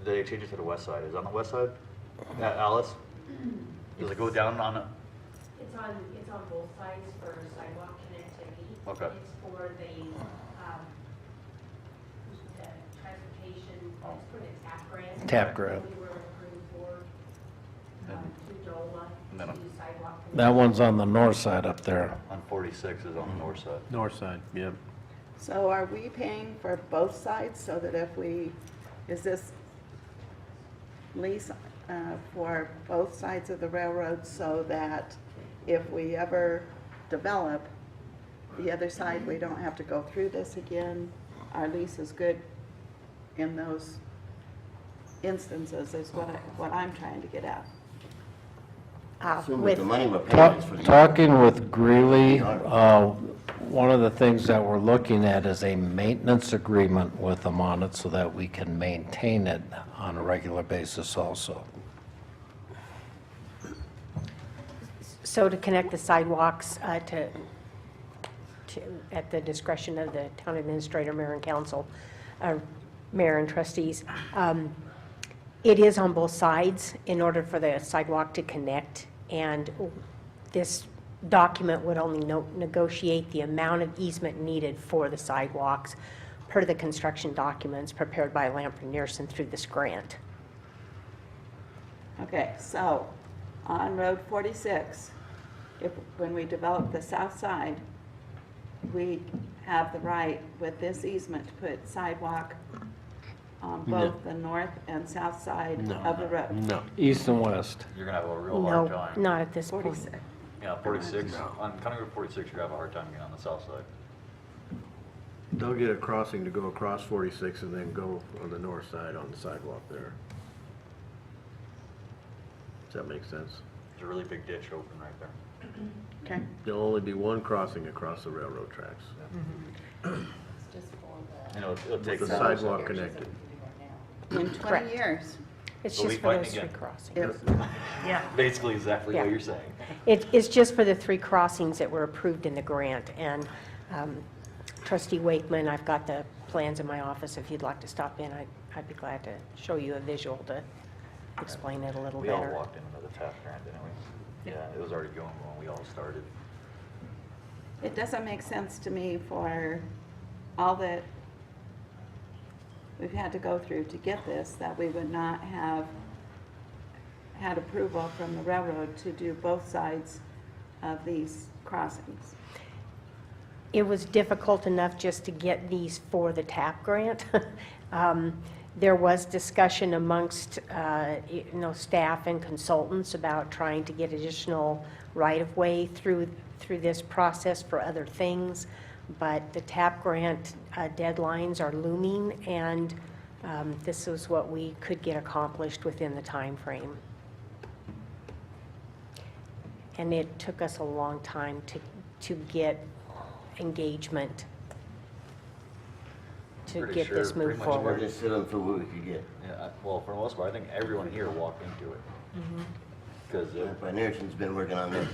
They changed it to the west side. Is it on the west side? At Alice? Does it go down on it? It's on both sides for sidewalk connectivity. Okay. It's for the transportation, it's for the TAP grant. TAP grant. That we were approved for, to DOLA, And then to do sidewalk. That one's on the north side up there. On 46 is on the north side. North side, yep. so are we paying for both sides so that is this lease for both sides of the railroad so that if we ever develop the other side, we don't have to go through this again? Our lease is good in those instances is what I'm trying to get at. Assume that the money we're paying is for the. Talking with Greeley, one of the things that we're looking at is a maintenance agreement with them on it so that we can maintain it on a regular basis also. So to connect the sidewalks to at the discretion of the town administrator, mayor and council, mayor and trustees, it is on both sides in order for the sidewalk to connect, and this document would only negotiate the amount of easement needed for the sidewalks per the construction documents prepared by Lamprey Nearson through this grant. Okay, so on Road 46, when we develop the south side, we have the right with this easement to put sidewalk on both the north and south side of the road. No. East and west. You're gonna have a real hard No, time. not at this point. 46. Yeah, 46, on County Road 46, you're gonna have a hard time getting on the south side. They'll get a crossing to go across 46 and then go on the north side on the sidewalk there. Does that make sense? There's a really big ditch open right there. Okay. There'll only be one crossing across the railroad tracks. It'll take The some sidewalk connected. In 20 Correct. years. It's So we just for fighting those three again. crossings. Yeah. Basically exactly what Yeah. you're saying. It's just for the three crossings that were approved in the grant. And trustee Wakeman, I've got the plans in my office. If you'd like to stop in, I'd be glad to show you a visual to explain it a little We all better. walked into the TAP grant, didn't we? Yeah, it was already going when we all started. It doesn't make sense to me for all that we've had to go through to get this, that we would not have had approval from the railroad to do both sides of these crossings. It was difficult enough just to get these for the TAP grant. There was discussion amongst, staff and consultants about trying to get additional right-of-way through this process for other things, but the TAP grant deadlines are looming, and this is what we could get accomplished within the time frame. And it took us a long time to get engagement to Pretty get this sure moved pretty much We're forward. just sitting for what we could get. Yeah, well, for the most part, I think everyone here walked into it. Because Lamprey Nearson's been working on this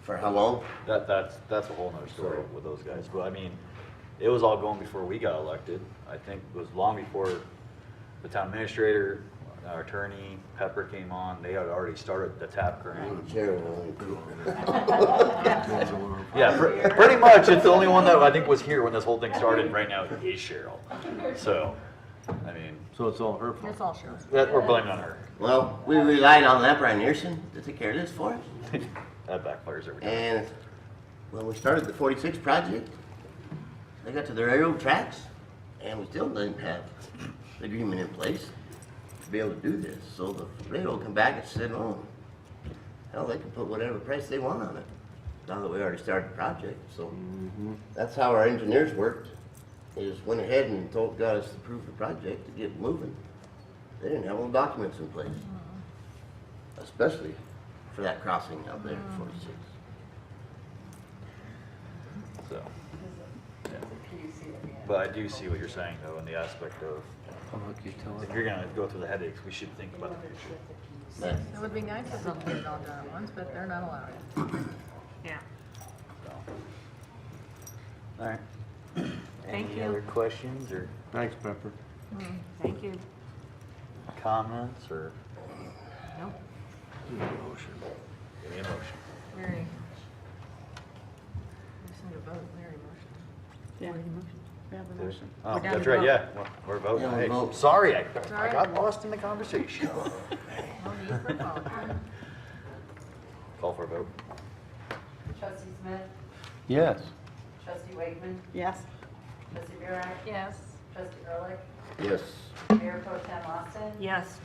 for how long? that's a whole nother story with those guys. But I mean, it was all going before we got elected. I think it was long before the town administrator, our attorney, Pepper came on, they had already started the tap grant. Yeah, pretty much, it's the only one that I think was here when this whole thing started. Right now is Cheryl. So, I mean, So it's all her fault? It's all sure. that, we're blaming on her. Well, we relied on Lepper and Nearson to take care of this for us. That backfires every time. And when we started the 46 project, they got to the railroad tracks, and we still didn't have the agreement in place to be able to do this. So the railroad come back and said, oh, hell, they can put whatever price they want on it, now that we already started the project. So that's how our engineers worked, is went ahead and got us to approve the project to get moving. They didn't have all the documents in place, especially for that crossing out there at 46. So, yeah. But I do see what you're saying, though, in the aspect of, if you're gonna go through the headaches, we should think about the future. But It would be nice if we could get it all done at once, but they're not allowed. Yeah. All right. Thank Any you. other questions or Thanks, Pepper. Thank you. comments, or Nope. give me a motion? Mary. We need to vote, Mary motion. Yeah. We have a motion. Oh, We're down that's to right, vote. yeah, we're voting. Yeah, we Hey, vote. sorry, I right. got lost in the conversation. No need for apology. Call for a vote. Trustee Smith? Yes. Trustee Wakeman? Yes. Trustee Burak? Yes. Trustee Ehrlich? yes, Mayor Pro Tem Austin? Yes.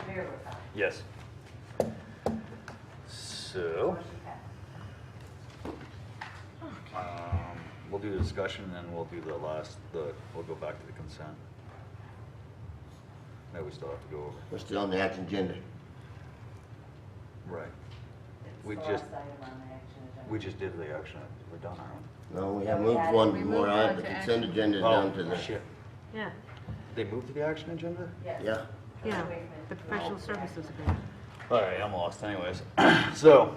Mayor Woodcock? Yes. So, Motion passed. we'll do the discussion, and then we'll do we'll go back to the consent. That we still have to go over. we're still on the action agenda. Right. It's We the just- last item on the action agenda. We just did the action, we're done, aren't we? No, we have moved one we more moved on, on the to consent action. agenda down to the, Shit. Yeah. They moved to the action agenda? Yes. yeah. Yeah. Trustee Wakeman? The professional services agreement. All right, I'm lost anyways. So,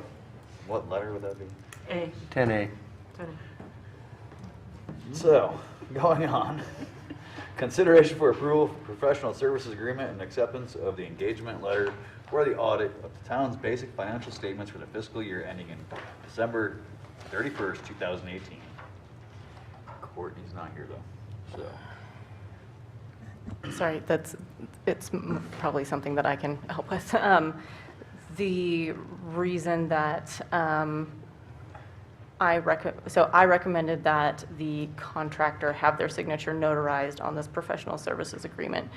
what letter would that be? A. 10A. Sorry. So, going on. Consideration for approval of professional services agreement and acceptance of the engagement letter for the audit of the town's basic financial statements for the fiscal year ending in December 31st, 2018. Courtney's not here though, so. Sorry, it's probably something that I can help with. The reason that I recommended that the contractor have their signature notarized on this professional services agreement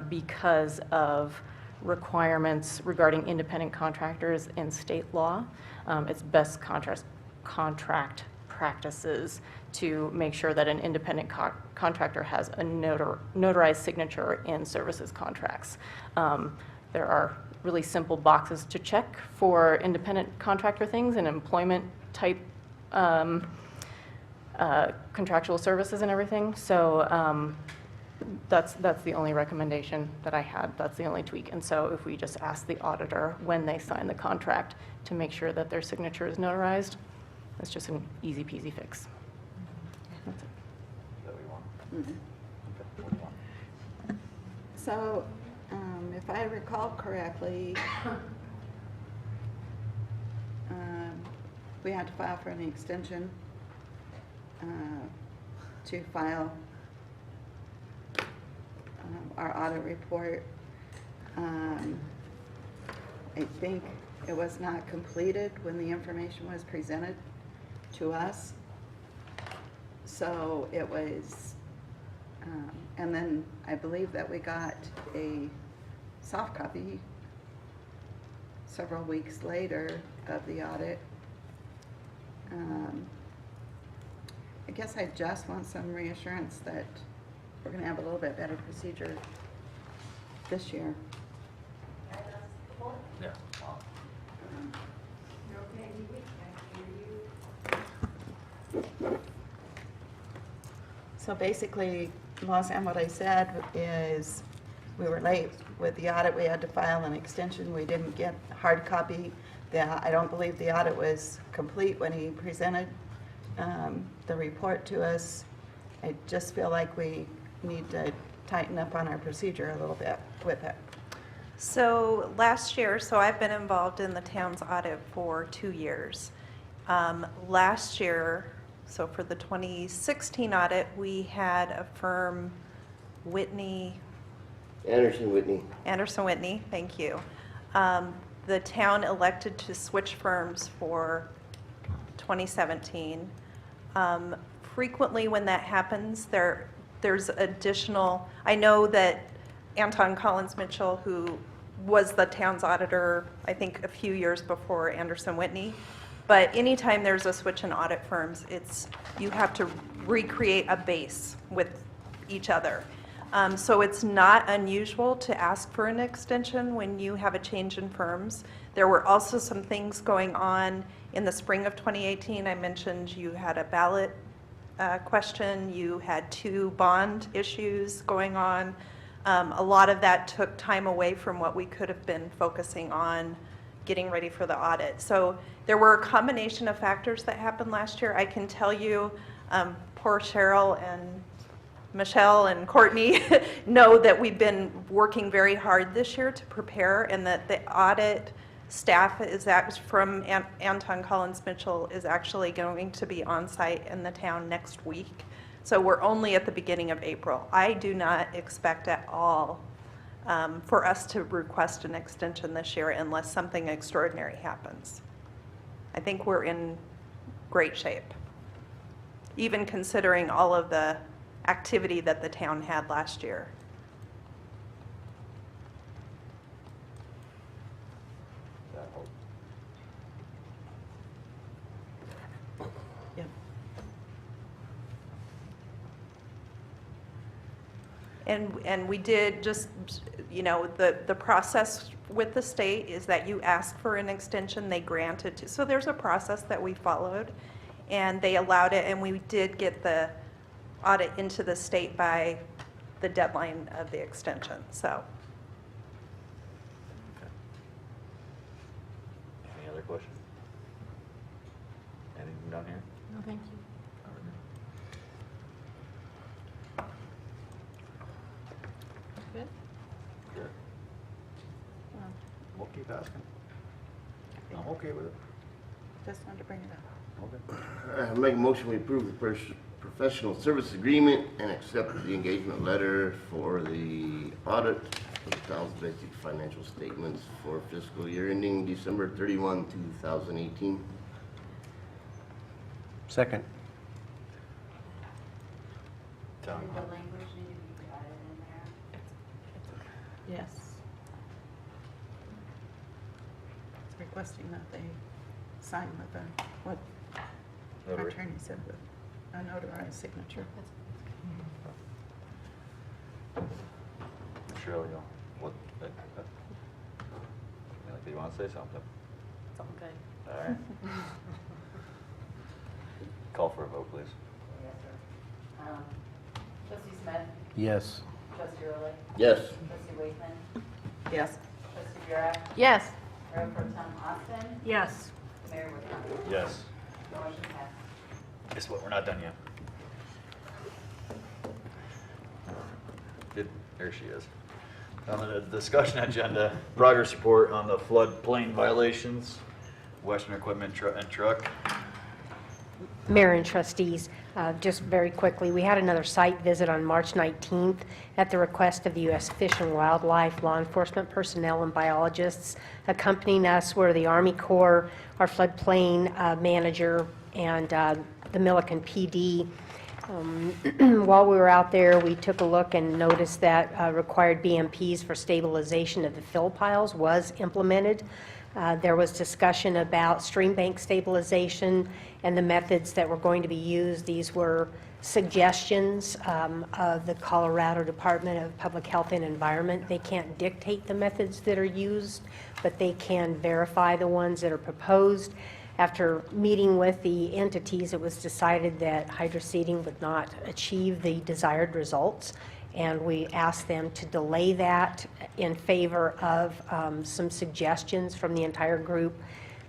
because of requirements regarding independent contractors in state law. It's best contract practices to make sure that an independent contractor has a notarized signature in services contracts. There are really simple boxes to check for independent contractor things and employment type contractual services and everything. So that's the only recommendation that I had. That's the only tweak. And so if we just ask the auditor when they sign the contract to make sure that their signature is notarized, that's just an easy peasy fix. That's it. That we want. Mhm. Okay, what do you want? So, if I recall correctly, we had to file for an extension to file our audit report. I think it was not completed when the information was presented to us. So it was, and then I believe that we got a soft copy several weeks later of the audit. I guess I just want some reassurance that we're gonna have a little bit better procedure this year. Yeah. So basically, Lawson, what I said is, we were late with the audit, we had to file an extension, we didn't get a hard copy. I don't believe the audit was complete when he presented the report to us. I just feel like we need to tighten up on our procedure a little bit with it. So last year, so I've been involved in the town's audit for 2 years. Last year, so for the 2016 audit, we had a firm, Anderson Whitney. Anderson Whitney, thank you. The town elected to switch firms for 2017. Frequently when that happens, there's additional, I know that Anton Collins Mitchell, who was the town's auditor, I think a few years before Anderson Whitney, but anytime there's a switch in audit firms, you have to recreate a base with each other. So it's not unusual to ask for an extension when you have a change in firms. There were also some things going on in the spring of 2018. I mentioned you had a ballot question, you had 2 bond issues going on. A lot of that took time away from what we could have been focusing on getting ready for the audit. So there were a combination of factors that happened last year. I can tell you, poor Cheryl and Michelle and Courtney know that we've been working very hard this year to prepare, and that the audit staff from Anton Collins Mitchell is actually going to be on site in the town next week. So we're only at the beginning of April. I do not expect at all for us to request an extension this year unless something extraordinary happens. I think we're in great shape, even considering all of the activity that the town had last year. Yep. And we did just, the process with the state is that you ask for an extension, they granted to. So there's a process that we followed, and they allowed it, and we did get the audit into the state by the deadline of the extension, so. Any other questions? Anything down here? No, thank you. Good? Sure. We'll keep asking. I'm okay with it. Just wanted to bring it up. Okay. Make a motion, we approve the professional service agreement and accept the engagement letter for the audit of the town's basic financial statements for fiscal year ending December 31, 2018. Second. Tell me. Did the language need to be added in there? Yes. It's requesting that they sign with what our Notary. attorney said, with a notarized signature. Shirley, what, do you want to say something? It's all good. All right. Call for a vote, please. Yes, sir. Trustee Smith? Yes. Trustee Early? Yes. Trustee Wakeman? Yes. Trustee Burek? Yes. Mayor Pro Tem Austin? Yes. Mayor Woodcomb? Yes. Motion passed. Guess what, we're not done yet. There she is. On the discussion agenda, progress report on the floodplain violations, Western Equipment and Truck. Mayor and trustees, just very quickly, we had another site visit on March 19th at the request of the U.S. Fish and Wildlife law enforcement personnel and biologists. Accompanying us were the Army Corps, our floodplain manager, and the Milliken PD. While we were out there, we took a look and noticed that required BMPs for stabilization of the fill piles was implemented. There was discussion about stream bank stabilization and the methods that were going to be used. These were suggestions of the Colorado Department of Public Health and Environment. They can't dictate the methods that are used, but they can verify the ones that are proposed. After meeting with the entities, it was decided that hydroseeding would not achieve the desired results, and we asked them to delay that in favor of some suggestions from the entire group.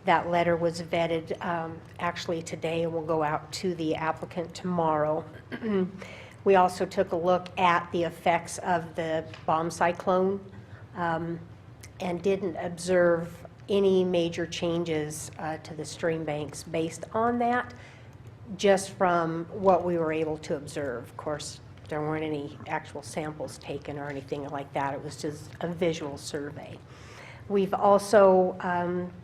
That letter was vetted actually today and will go out to the applicant tomorrow. We also took a look at the effects of the bomb cyclone and didn't observe any major changes to the stream banks based on that, just from what we were able to observe. Of course, there weren't any actual samples taken or anything like that. It was just a visual survey. We've also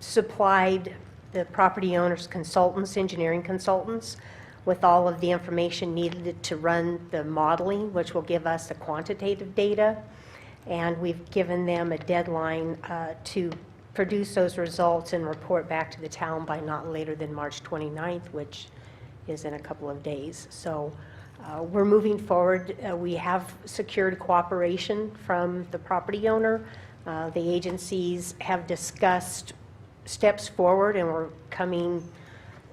supplied the property owners' consultants, engineering consultants, with all of the information needed to run the modeling, which will give us the quantitative data. And we've given them a deadline to produce those results and report back to the town by not later than March 29th, which is in a couple of days. So we're moving forward. We have secured cooperation from the property owner. The agencies have discussed steps forward, and we're coming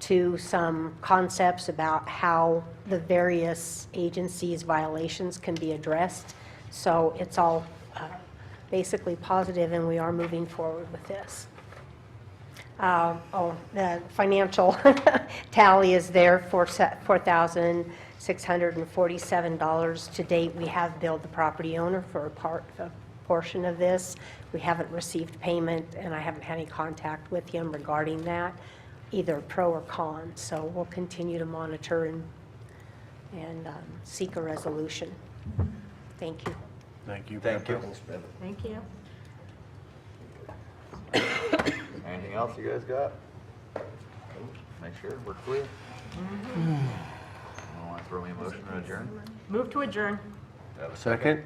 to some concepts about how the various agencies' violations can be addressed. So it's all basically positive, and we are moving forward with this. The financial tally is there for $4,647 to date. We have billed the property owner for a portion of this. We haven't received payment, and I haven't had any contact with him regarding that, either pro or con. So we'll continue to monitor and seek a resolution. Thank you. Thank you. Thank you. Thank you. Anything else you guys got? Make sure we're clear. Want to throw me a motion to adjourn? Move to adjourn. Have a Second?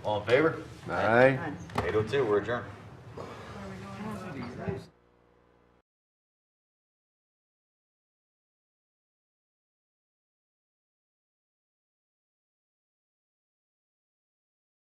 All in favor? Aye. 8:02, we're adjourned.